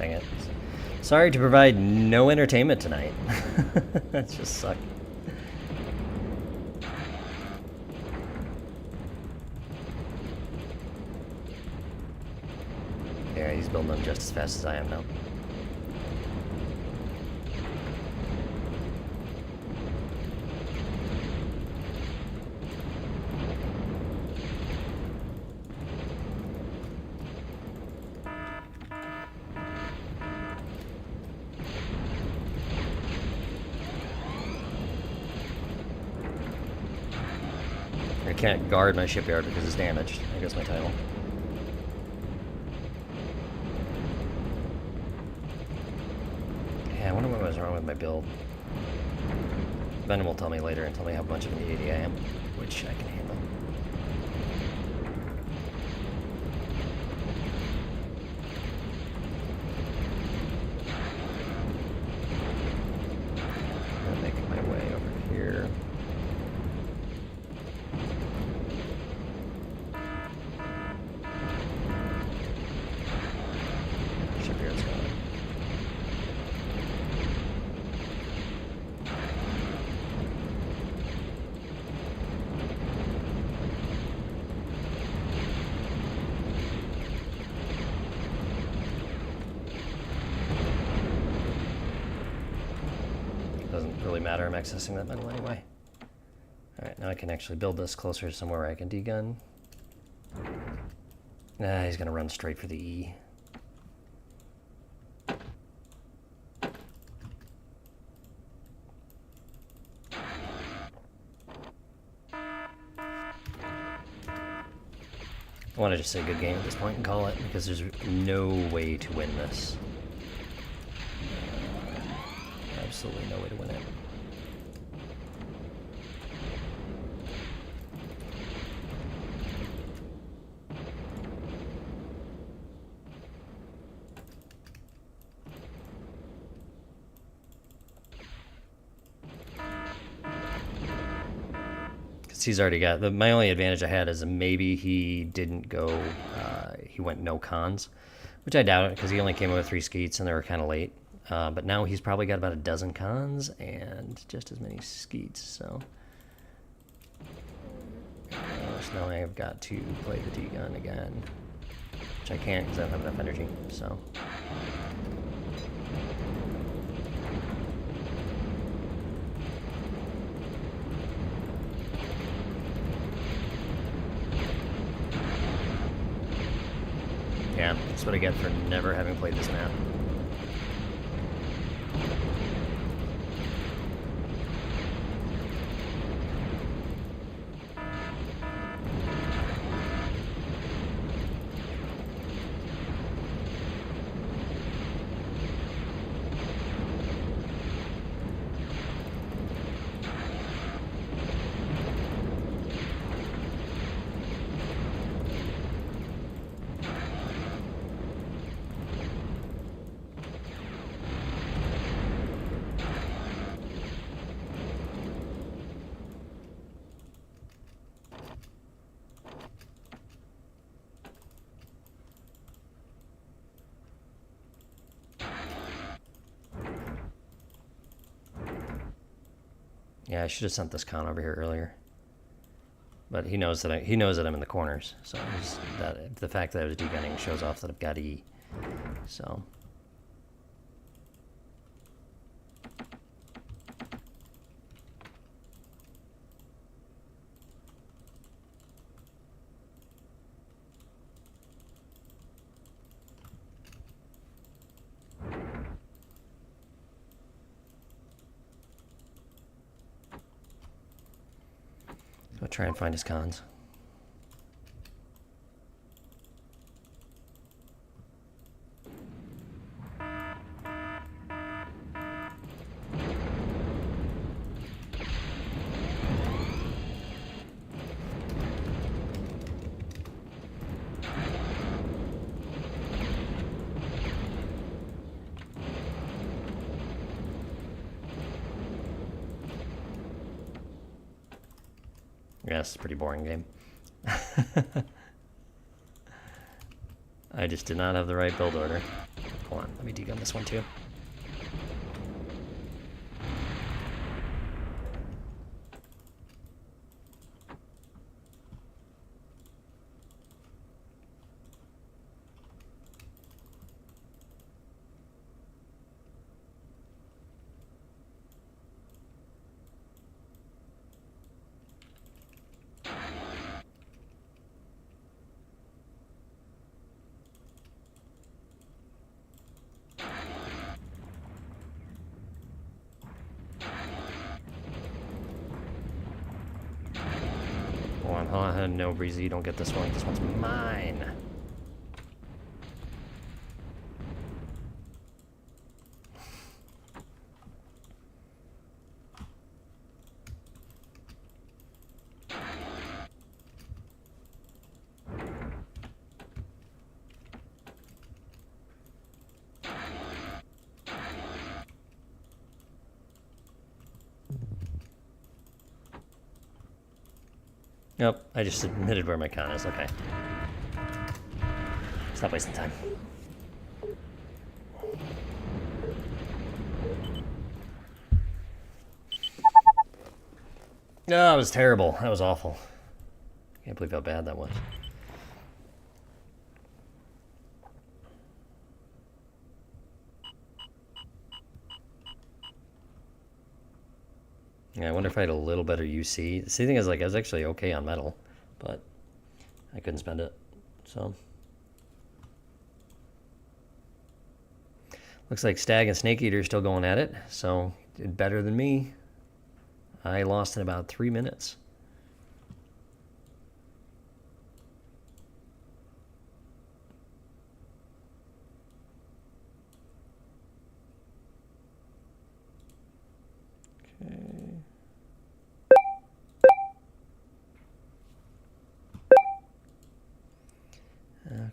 dang it. Sorry to provide no entertainment tonight. That just sucked. Yeah, he's building them just as fast as I am now. I can't guard my shipyard because it's damaged. There goes my title. Yeah, I wonder what was wrong with my build. Ben will tell me later and tell me how much of an idiot I am, which I can handle. I'm gonna make my way over here. Shipyard's gone. Doesn't really matter, I'm accessing that metal anyway. Alright, now I can actually build this closer to somewhere where I can degun. Nah, he's gonna run straight for the E. I want to just say good game at this point and call it, because there's no way to win this. Absolutely no way to win it. Because he's already got... my only advantage I had is maybe he didn't go... he went no cons, which I doubt it, because he only came up with 3 skeets and they were kind of late. But now he's probably got about a dozen cons and just as many skeets, so... so now I've got to play the D-gun again, which I can't because I don't have enough energy, so... Yeah, that's what I get for never having played this map. Yeah, I should have sent this con over here earlier. But he knows that I'm in the corners, so the fact that I was degunning shows off that I've got E. So I'll try and find his cons. Yeah, it's a pretty boring game. I just did not have the right build order. Hold on, let me degun this one too. Hold on, no, Breezy, you don't get this one. This one's mine. Nope, I just admitted where my con is. Okay. Stop wasting time. No, that was terrible. That was awful. Can't believe how bad that was. Yeah, I wonder if I had a little better UC. The thing is, like, I was actually okay on metal, but I couldn't spend it. So looks like Stag and Snake Eater are still going at it. So did better than me. I lost in about 3 minutes.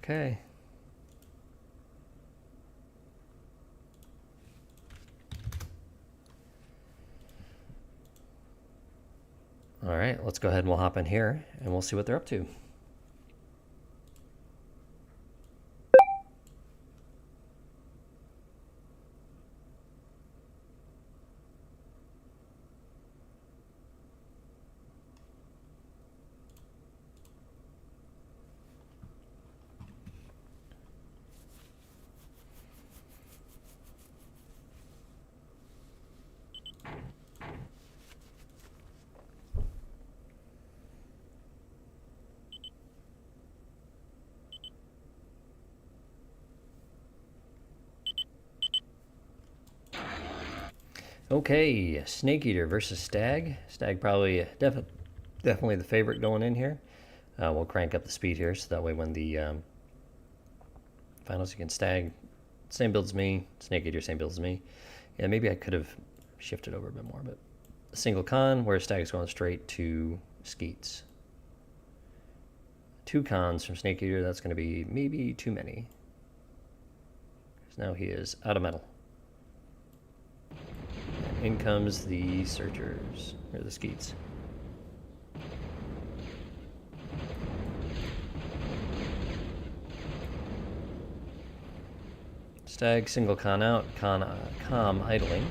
Okay. All right, let's go ahead and we'll hop in here and we'll see what they're up to. Okay, Snake Eater versus Stag. Stag probably definitely the favorite going in here. We'll crank up the speed here so that way when the finals, you can Stag, same build as me, Snake Eater, same build as me. Yeah, maybe I could have shifted over a bit more, but a single con where Stag is going straight to Skeets. 2 cons from Snake Eater, that's going to be maybe too many. Because now he is out of metal. In comes the Searchers, or the Skeets. Stag single con out, com idling.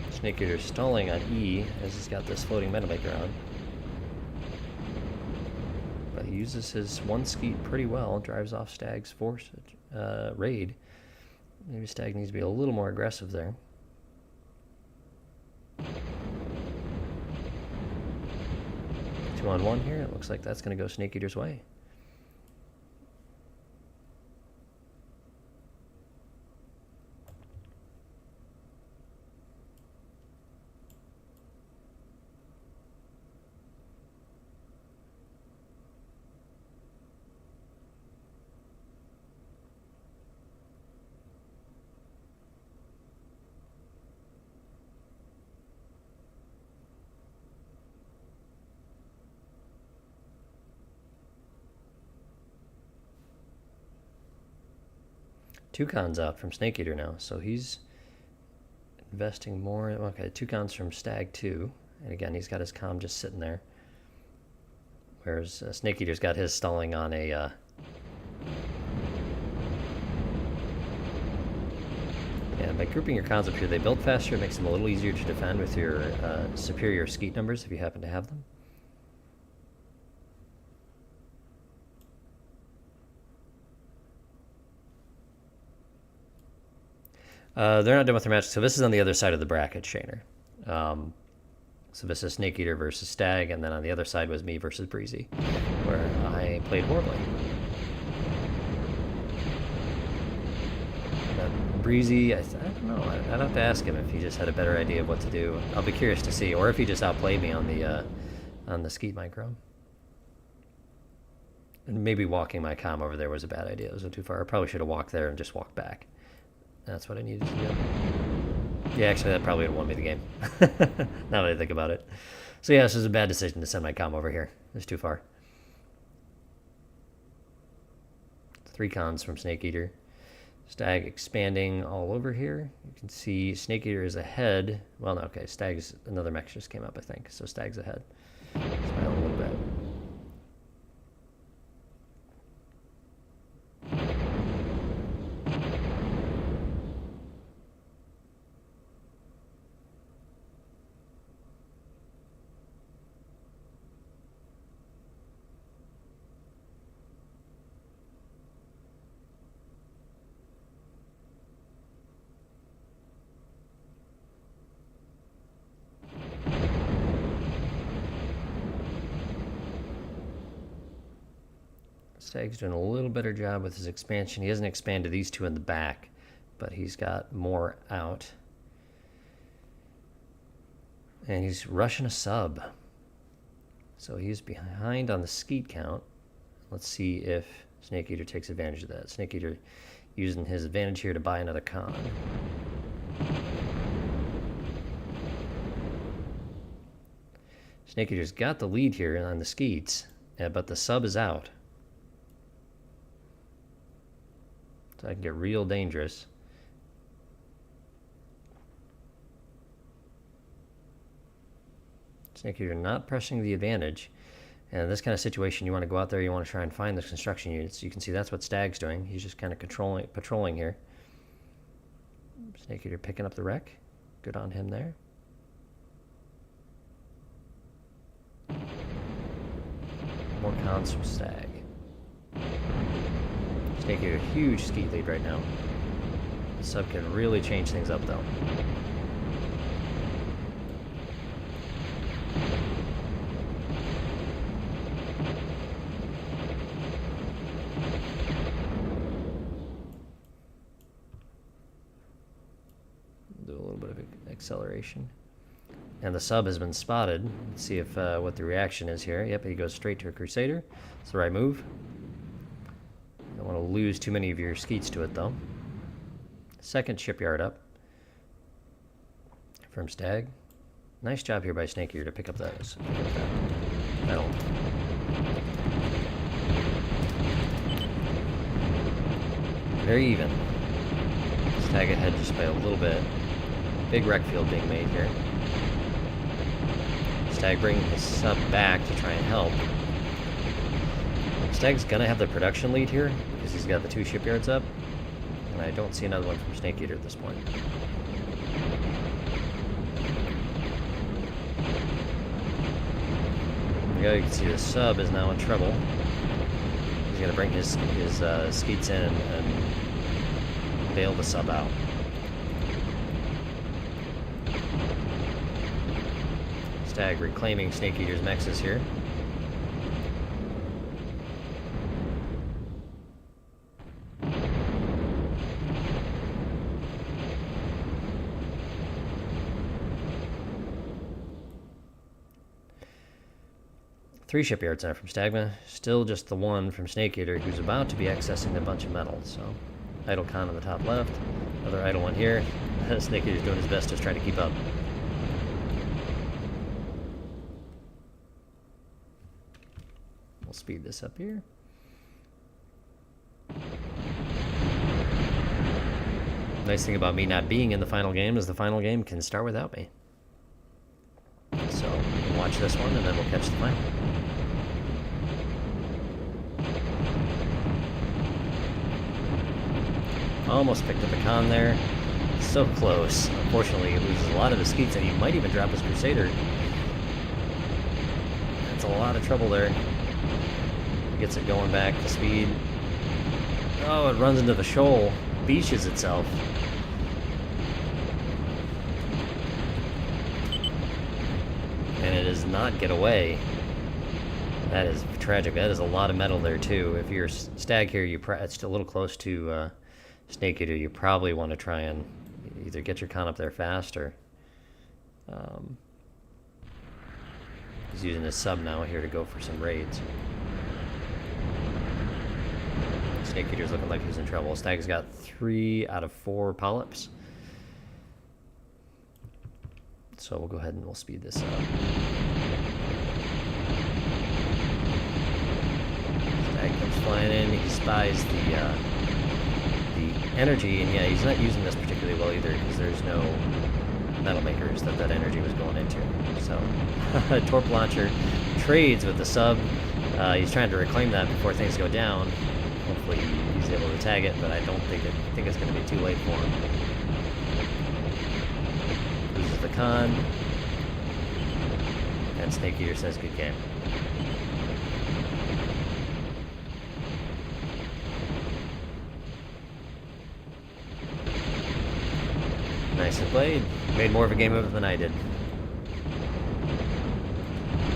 Snake Eater stalling on E as he's got this floating metal maker on. But he uses his 1 Skeet pretty well, drives off Stag's force raid. Maybe Stag needs to be a little more aggressive there. Two on one here. It looks like that's going to go Snake Eater's way. Two cons out from Snake Eater now, so he's investing more. Okay, 2 cons from Stag 2, and again, he's got his comm just sitting there. Whereas Snake Eater's got his stalling on a... Yeah, by grouping your cons up here, they build faster. It makes them a little easier to defend with your superior skeet numbers if you happen to have them. They're not done with their match. So this is on the other side of the bracket, Shaner. So this is Snake Eater versus Stag, and then on the other side was me versus Breezy, where I played horribly. Breezy, I don't know. I'd have to ask him if he just had a better idea of what to do. I'll be curious to see, or if he just outplayed me on the skeet micro. And maybe walking my comm over there was a bad idea. It was too far. I probably should have walked there and just walked back. That's what I needed to do. Yeah, actually, that probably would have won me the game. Now that I think about it. So yeah, this was a bad decision to send my comm over here. It was too far. 3 cons from Snake Eater. Stag expanding all over here. You can see Snake Eater is ahead. Well, no, okay. Stag's, another mech just came up, I think. So Stag's ahead. Smile a little bit. Stag's doing a little better job with his expansion. He hasn't expanded these 2 in the back, but he's got more out. And he's rushing a sub. So he's behind on the skeet count. Let's see if Snake Eater takes advantage of that. Snake Eater using his advantage here to buy another con. Snake Eater's got the lead here on the skeets, but the sub is out. So I can get real dangerous. Snake Eater not pressing the advantage. And in this kind of situation, you want to go out there, you want to try and find the construction units. You can see that's what Stag's doing. He's just kind of patrolling here. Snake Eater picking up the wreck. Good on him there. More cons from Stag. Snake Eater, huge skeet lead right now. The sub can really change things up though. Do a little bit of acceleration. And the sub has been spotted. Let's see if what the reaction is here. Yep, he goes straight to a Crusader. It's the right move. Don't want to lose too many of your skeets to it, though. Second shipyard up from Stag. Nice job here by Snake Eater to pick up that metal. Very even. Stag ahead just by a little bit. Big wreck field being made here. Stag bringing his sub back to try and help. Stag's gonna have the production lead here because he's got the 2 shipyards up, and I don't see another one from Snake Eater at this point. There you can see the sub is now in trouble. He's gonna bring his skeets in and bail the sub out. Stag reclaiming Snake Eater's mexes here. Three shipyards now from Stagma. Still just the one from Snake Eater, who's about to be accessing a bunch of metal. So, idle con on the top left. Another idle one here. Snake Eater's doing his best to try to keep up. We'll speed this up here. Nice thing about me not being in the final game is the final game can start without me. So, we'll watch this one and then we'll catch the final. Almost picked up a con there. So close. Unfortunately, he loses a lot of his skeets, and he might even drop his Crusader. That's a lot of trouble there. Gets it going back to speed. Oh, it runs into the shoal. Beaches itself. And it does not get away. That is tragic. That is a lot of metal there, too. If you're Stag here, it's a little close to Snake Eater. You probably want to try and either get your con up there fast or... he's using his sub now here to go for some raids. Snake Eater's looking like he's in trouble. Stag's got 3 out of 4 polyps. So we'll go ahead and we'll speed this up. Stag comes flying in. He spies the energy, and yeah, he's not using this particularly well either because there's no metal makers that energy was going into. So Torp Launcher trades with the sub. He's trying to reclaim that before things go down. Hopefully he's able to tag it, but I think it's going to be too late for him. Loses the con. And Snake Eater says good game. Nicely played. Made more of a game of it than I did.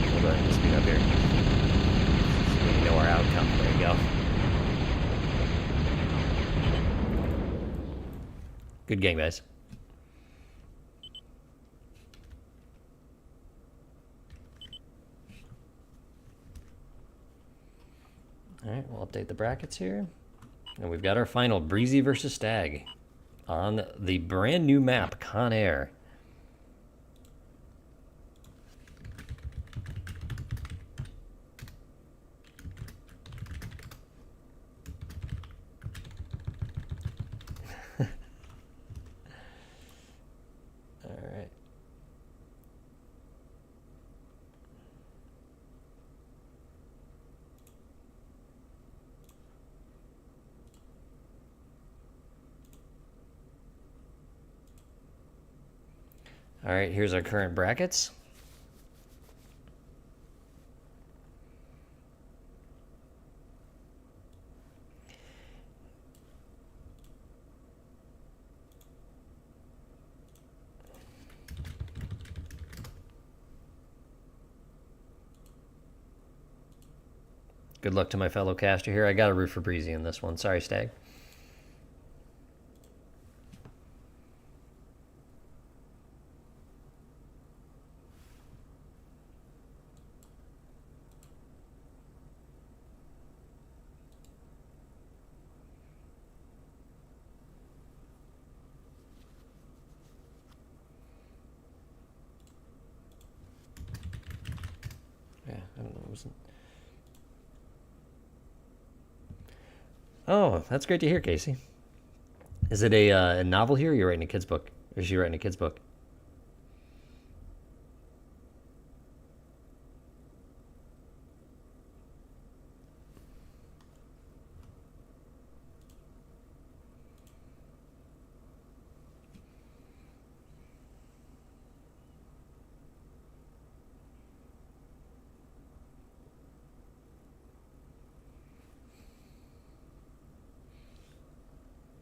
We'll go ahead and speed up here. So we know our outcome. There you go. Good game, guys. Alright, we'll update the brackets here. And we've got our final, Breezy versus Stag, on the brand new map, Con Air. Alright. All right, here's our current brackets. Good luck to my fellow caster here. I got to root for Breezy in this one. Sorry, Stag. Yeah, I don't know. It wasn't... Oh, that's great to hear, Casey. Is it a novel here, or you're writing a kid's book? Or is she writing a kid's book?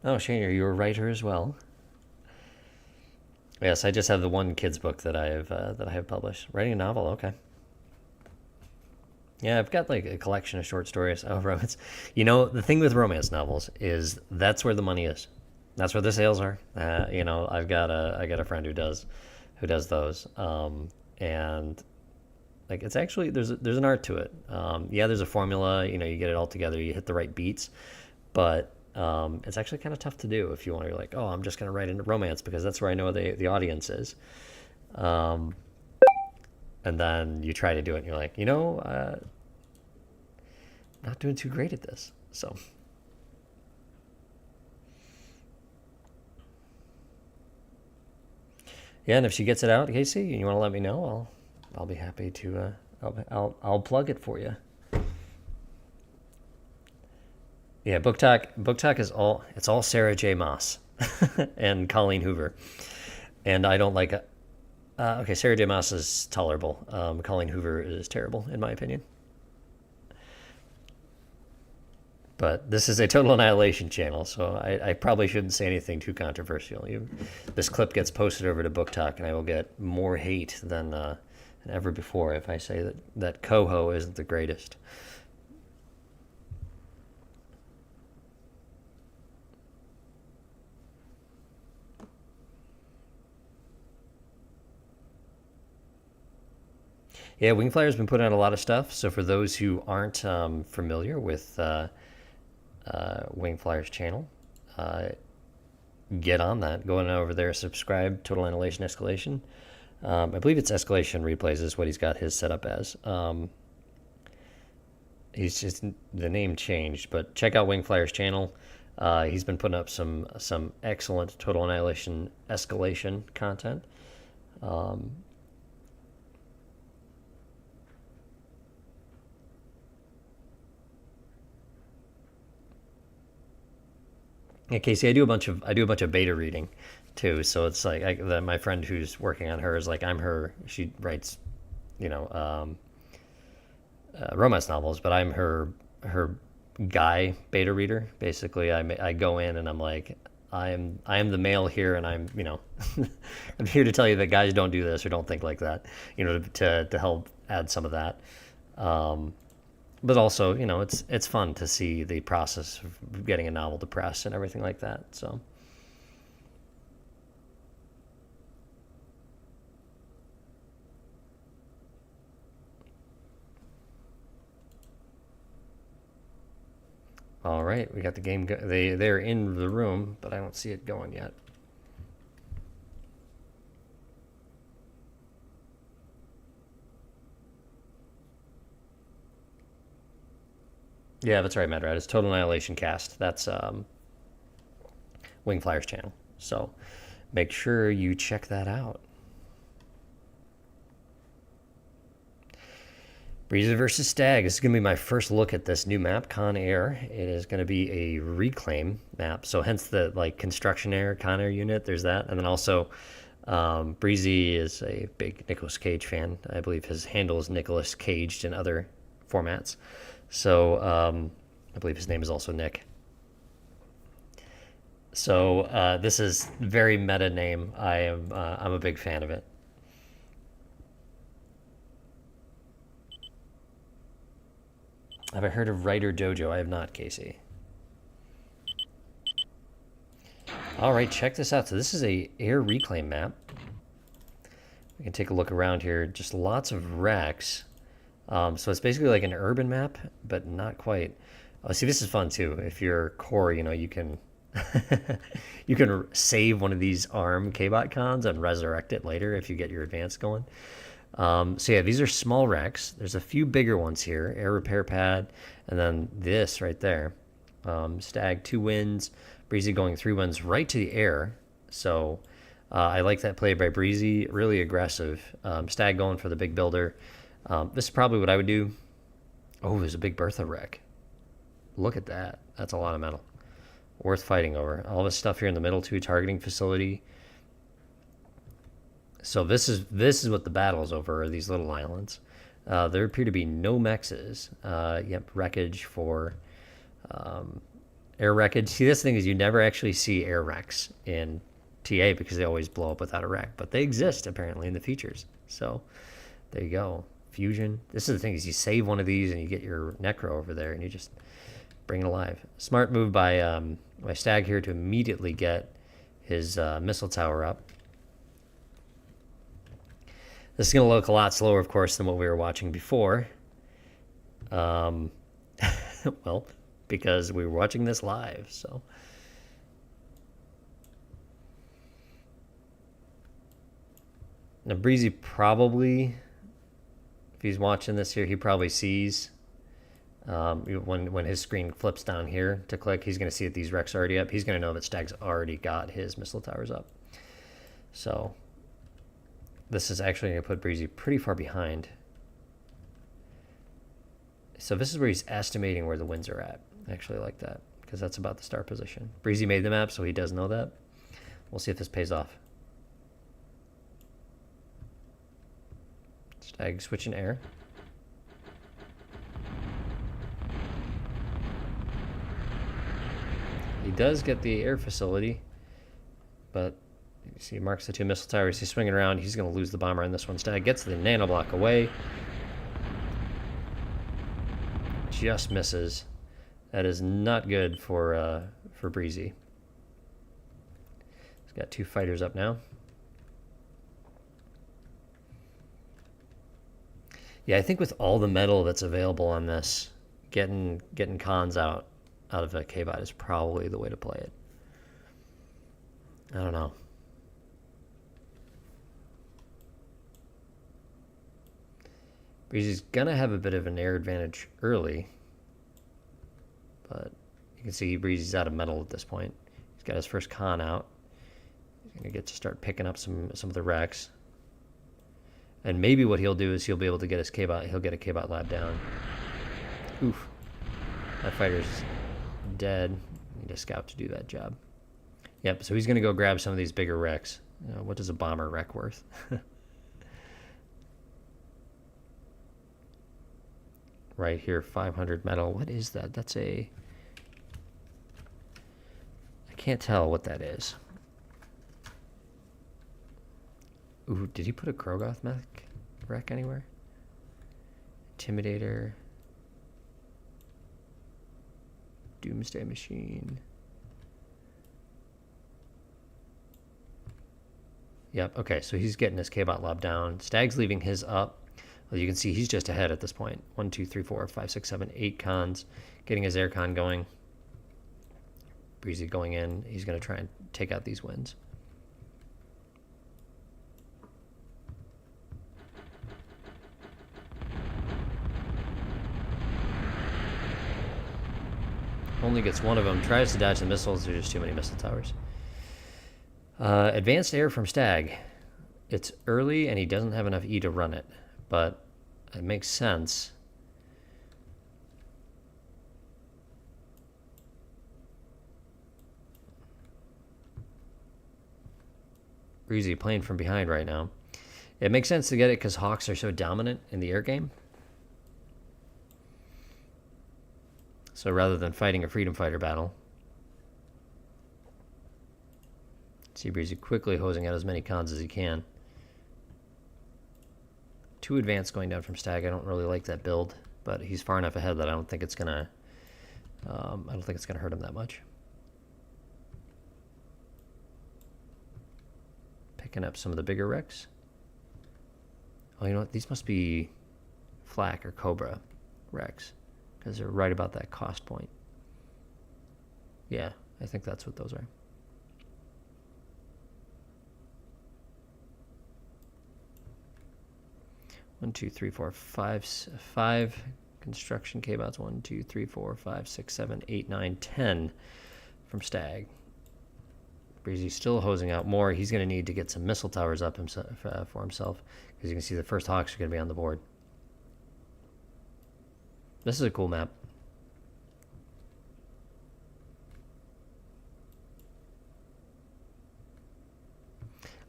Oh, Shane, are you a writer as well? Yes, I just have the one kids book that I have published. Writing a novel, okay. Yeah, I've got like a collection of short stories. Oh, romance. You know, the thing with romance novels is that's where the money is. That's where the sales are. You know, I got a friend who does those, and like it's actually there's an art to it. Yeah, there's a formula. You know, you get it all together, you hit the right beats, but it's actually kind of tough to do if you want to, like, oh, I'm just going to write into romance because that's where I know the audience is. And then you try to do it and you're like, you know, not doing too great at this. So. Yeah, and if she gets it out, Casey, and you want to let me know, I'll be happy to, I'll plug it for you. Yeah, Book Talk is all Sarah J. Maas and Colleen Hoover, and I don't like. Okay, Sarah J. Maas is tolerable. Colleen Hoover is terrible in my opinion. But this is a total annihilation channel, so I probably shouldn't say anything too controversial. This clip gets posted over to Book Talk, and I will get more hate than ever before if I say that Coho isn't the greatest. Yeah, Wingflyer's been putting out a lot of stuff. So for those who aren't familiar with Wingflyer's channel, uh, get on that. Go on over there, subscribe. Total Annihilation Escalation. I believe it's Escalation Replays is what he's got his set up as. He's just the name changed, but check out Wingflyer's channel. He's been putting up some excellent Total Annihilation Escalation content. Yeah, Casey, I do a bunch of beta reading too. So it's like my friend who's working on her is like I'm her. She writes, you know, romance novels, but I'm her guy beta reader. Basically, I go in and I'm like I am the male here, and I'm I'm here to tell you that guys don't do this or don't think like that. To help add some of that. But also, it's fun to see the process of getting a novel to press and everything like that. So, all right, we got the game. They're in the room, but I don't see it going yet. Yeah, that's right, Madrad. It's Total Annihilation Cast. That's Wingflyer's channel. So make sure you check that out. Breezy versus Stag. This is going to be my first look at this new map, Con Air. It is going to be a reclaim map. So hence the construction air, Con Air unit. There's that. And then also Breezy is a big Nicolas Cage fan. I believe his handle is Nicolas Caged in other formats. So I believe his name is also Nick. So this is very meta name. I'm a big fan of it. Have I heard of Writer Dojo? I have not, Casey. All right, check this out. So this is a air reclaim map. We can take a look around here. Just lots of wrecks. So it's basically like an urban map, but not quite. Oh, see, this is fun too. If you're core, you can you can save one of these ARM KBot cons and resurrect it later if you get your advance going. So yeah, these are small wrecks. There's a few bigger ones here. Air repair pad, and then this right there. Stag 2 wins, Breezy going 3 wins right to the air. So I like that play by Breezy. Really aggressive. Stag going for the big builder. This is probably what I would do. Oh, there's a big Bertha wreck. Look at that. That's a lot of metal. Worth fighting over. All this stuff here in the middle too. Targeting facility. So this is what the battle is over, are these little islands. There appear to be no mexes. Yep, wreckage for air wreckage. See, this thing is you never actually see air wrecks in TA because they always blow up without a wreck, but they exist apparently in the features. So there you go. Fusion. This is the thing is you save one of these and you get your Necro over there and you just bring it alive. Smart move by Stag here to immediately get his missile tower up. This is going to look a lot slower, of course, than what we were watching before. Well, because we were watching this live, so. Now, Breezy probably, if he's watching this here, he probably sees when his screen flips down here to click, he's going to see that these wrecks are already up. He's going to know that Stag's already got his missile towers up. So this is actually going to put Breezy pretty far behind. So this is where he's estimating where the winds are at. I actually like that. because that's about the start position. Breezy made the map, so he does know that. We'll see if this pays off. Stag switching air. He does get the air facility, but you see, he marks the 2 missile towers. He's swinging around. He's going to lose the bomber in this one. Stag gets the nano block away. Just misses. That is not good for Breezy. He's got 2 fighters up now. Yeah, I think with all the metal that's available on this, getting cons out of a K-Bot is probably the way to play it. I don't know. Breezy's gonna have a bit of an air advantage early, but you can see Breezy's out of metal at this point. He's got his first con out. He's gonna get to start picking up some of the wrecks. And maybe what he'll do is he'll be able to get his K-Bot. He'll get a K-Bot lab down. Oof. That fighter's dead. Need a scout to do that job. Yep, so he's going to go grab some of these bigger wrecks. What is a bomber wreck worth? Right here, 500 metal. What is that? That's a... I can't tell what that is. Ooh, did he put a Krogoth mech wreck anywhere? Intimidator. Doomsday Machine. Yep, okay, so he's getting his K-Bot lob down. Stag's leaving his up. Well, you can see he's just ahead at this point. 1, 2, 3, 4, 5, 6, 7, 8 cons. Getting his air con going. Breezy going in. He's going to try and take out these wins. Only gets one of them. Tries to dodge the missiles. There's just too many missile towers. Advanced air from Stag. It's early and he doesn't have enough E to run it, but it makes sense. Breezy playing from behind right now. It makes sense to get it because Hawks are so dominant in the air game. So rather than fighting a freedom fighter battle, see Breezy quickly hosing out as many cons as he can. 2 advance going down from Stag. I don't really like that build, but he's far enough ahead that I don't think it's gonna. I don't think it's gonna hurt him that much. Picking up some of the bigger wrecks. Oh, you know what? These must be Flak or Cobra wrecks, because they're right about that cost point. Yeah, I think that's what those are. One, two, three, four, five construction K-Bots. 1, 2, 3, 4, 5, 6, 7, 8, 9, 10 from Stag. Breezy's still hosing out more. He's going to need to get some missile towers up for himself, because you can see the first Hawks are going to be on the board. This is a cool map.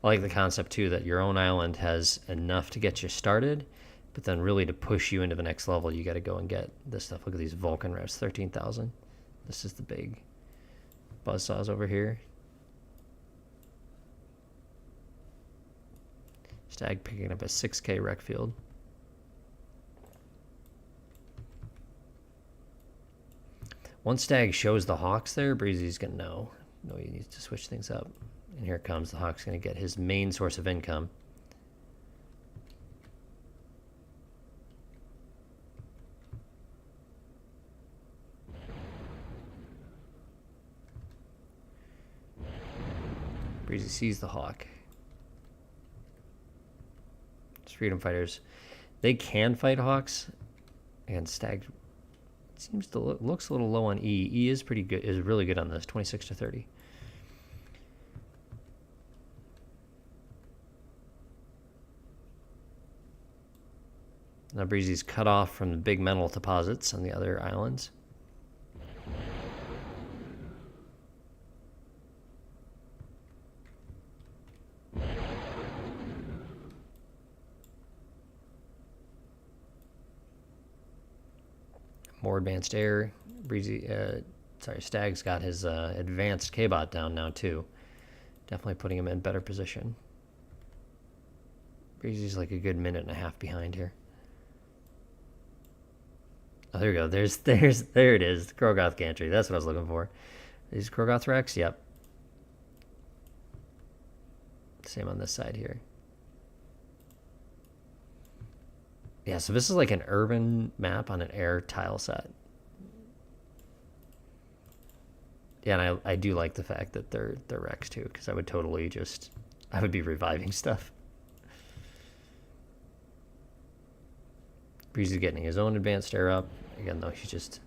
I like the concept too that your own island has enough to get you started, but then really to push you into the next level, you got to go and get this stuff. Look at these Vulcan reps, 13,000. This is the big buzzsaws over here. Stag picking up a 6K wreck field. Once Stag shows the Hawks there, Breezy's going to know he needs to switch things up. And here it comes. The Hawk's going to get his main source of income. Breezy sees the Hawk. It's freedom fighters. They can fight Hawks, and Stag seems to looks a little low on E. E is pretty good. Is really good on this. 26 to 30. Now Breezy's cut off from the big metal deposits on the other islands. more advanced air. Breezy, Stag's got his advanced K-bot down now too. Definitely putting him in better position. Breezy's like a good minute and a half behind here. Oh, there we go. There it is. The Krogoth Gantry. That's what I was looking for. These Krogoth Rex? Yep. Same on this side here. Yeah, so this is like an urban map on an air tile set. Yeah, and I do like the fact that they're Rex too, because I would totally I would be reviving stuff. Breezy's getting his own advanced air up. Again, though, it's just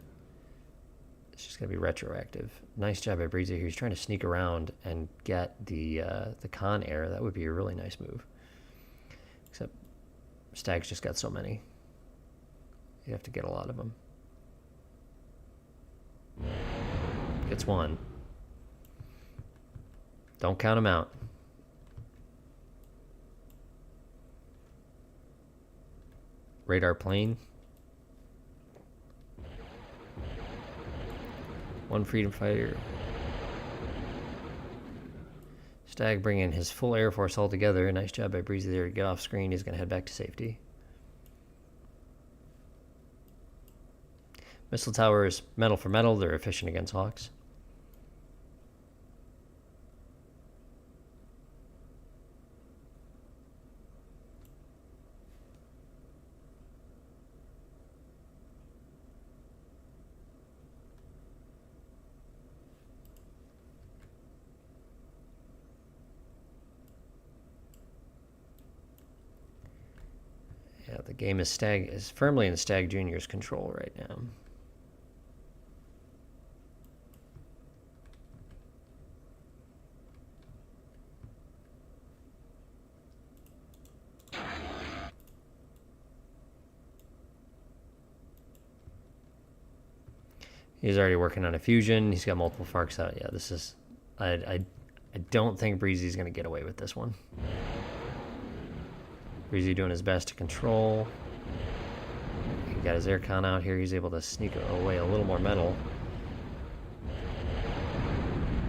going to be retroactive. Nice job by Breezy here. He's trying to sneak around and get the con air. That would be a really nice move. Except Stag's just got so many. You have to get a lot of them. Gets one. Don't count him out. Radar plane. One freedom fighter. Stag bringing his full air force all together. Nice job by Breezy there to get off screen. He's going to head back to safety. Missile towers, metal for metal. They're efficient against Hawks. Yeah, the game is firmly in Stag Jr.'s control right now. He's already working on a fusion. He's got multiple Farks out. Yeah, this is... I don't think Breezy's going to get away with this one. Breezy doing his best to control. He got his aircon out here. He's able to sneak away a little more metal.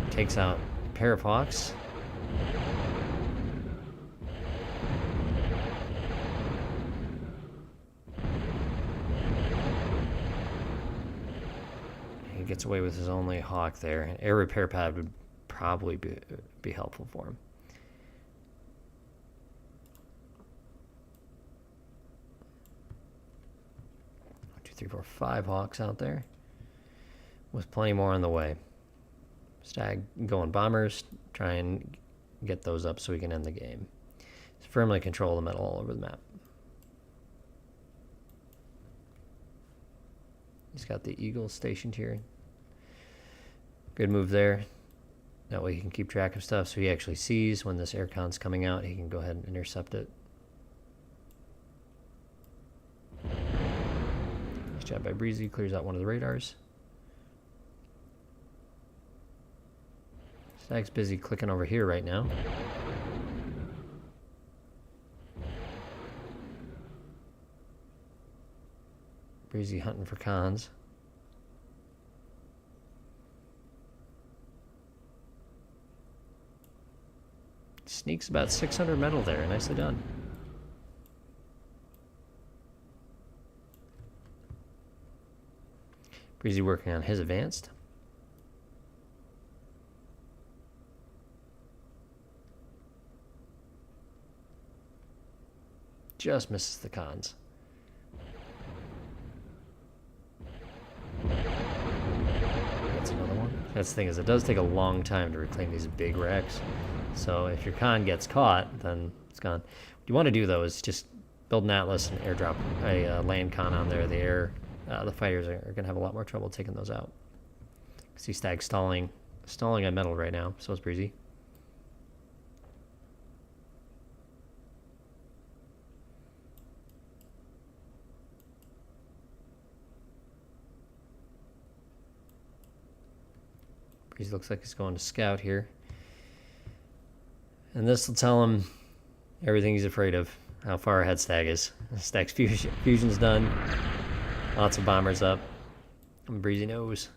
Takes out a pair of Hawks. He gets away with his only Hawk there. An air repair pad would probably be helpful for him. 3, 4, 5 Hawks out there with plenty more on the way. Stag going bombers, try and get those up so we can end the game. He's firmly control the metal all over the map. He's got the Eagle stationed here. Good move there. That way he can keep track of stuff so he actually sees when this aircon's coming out. He can go ahead and intercept it. Nice job by Breezy. Clears out one of the radars. Stag's busy clicking over here right now. Breezy hunting for cons. Sneaks about 600 metal there. Nicely done. Breezy working on his advanced. Just misses the cons. That's another one. That's the thing is, it does take a long time to reclaim these big wrecks. So if your con gets caught, then it's gone. What you want to do though is just build an Atlas and airdrop a land con on there. The fighters are going to have a lot more trouble taking those out. See Stag stalling on metal right now. So is Breezy. Breezy looks like he's going to scout here. And this will tell him everything he's afraid of, how far ahead Stag is. Stag's fusion's done. Lots of bombers up. Breezy knows.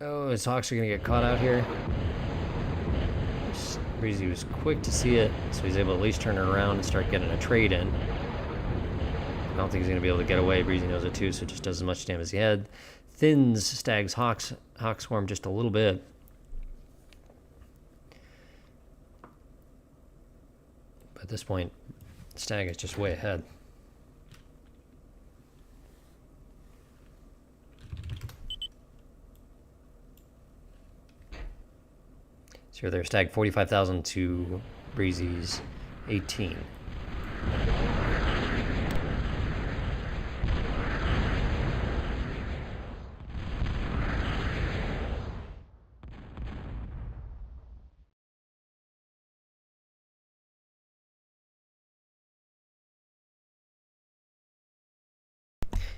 Oh, his Hawks are going to get caught out here. Breezy was quick to see it, so he's able to at least turn it around and start getting a trade in. I don't think he's going to be able to get away. Breezy knows it too, so it just does as much damage as he had. Thins Stag's Hawk Swarm just a little bit. But at this point, Stag is just way ahead. So you're there, Stag 45,000 to Breezy's 18.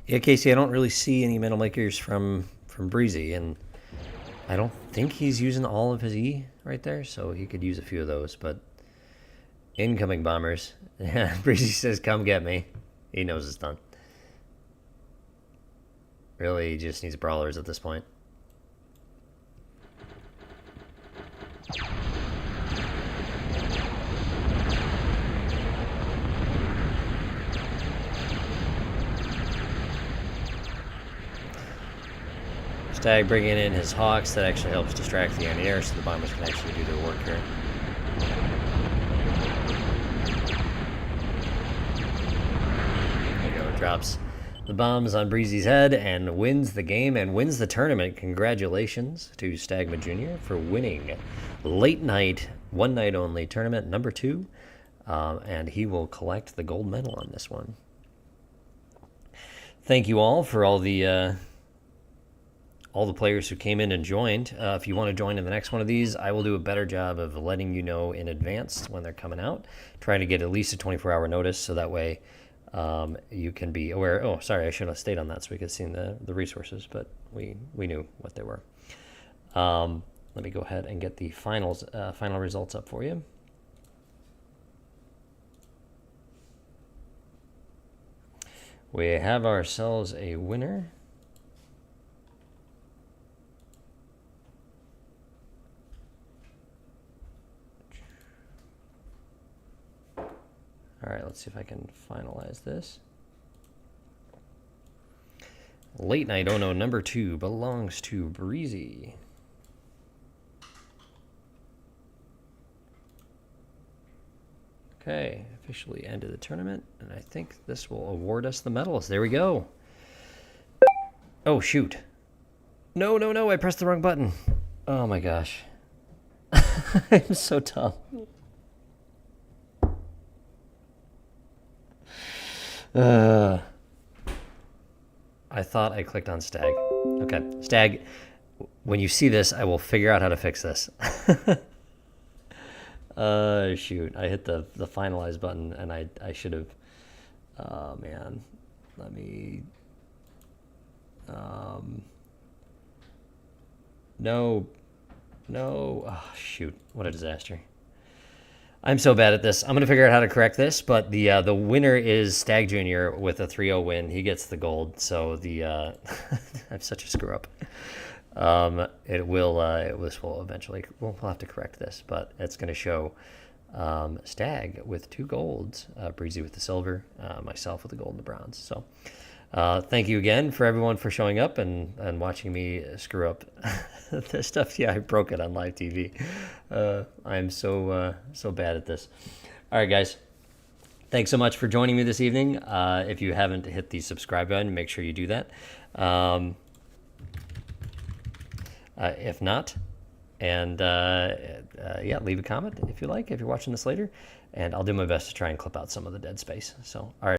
Yeah, Casey, I don't really see any metal makers from Breezy, and I don't think he's using all of his E right there, so he could use a few of those, but incoming bombers. Yeah, Breezy says, come get me. He knows it's done. Really, he just needs brawlers at this point. Stag bringing in his Hawks. That actually helps distract the anti-air so the bombers can actually do their work here. There you go. Drops the bombs on Breezy's head and wins the game and wins the tournament. Congratulations to Stagma Jr. for winning Late Night, one night only tournament number 2. And he will collect the gold medal on this one. Thank you all for all the players who came in and joined. If you want to join in the next one of these, I will do a better job of letting you know in advance when they're coming out. Trying to get at least a 24-hour notice so that way you can be aware. Oh, sorry, I should have stayed on that so we could have seen the resources, but we knew what they were. Let me go ahead and get the final results up for you. We have ourselves a winner. All right, let's see if I can finalize this. Late Night ONO number 2 belongs to Breezy. Okay, officially ended the tournament, and I think this will award us the medals. There we go. Oh, shoot. No, I pressed the wrong button. Oh my gosh. I'm so dumb. I thought I clicked on Stag. Okay, Stag, when you see this, I will figure out how to fix this. Shoot, I hit the finalize button, and I should have... Oh, man. Let me... No. Oh, shoot. What a disaster. I'm so bad at this. I'm going to figure out how to correct this, but the winner is Stag Jr. with a 3-0 win. He gets the gold, so I'm such a screw-up. This will eventually... We'll have to correct this, but it's going to show Stag with 2 golds, Breezy with the silver, myself with the gold and the bronze. So thank you again for everyone for showing up and watching me screw up this stuff. Yeah, I broke it on live TV. I'm so bad at this. All right, guys. Thanks so much for joining me this evening. If you haven't hit the subscribe button, make sure you do that. If not, and yeah, leave a comment if you like, if you're watching this later, and I'll do my best to try and clip out some of the dead space. So, all right.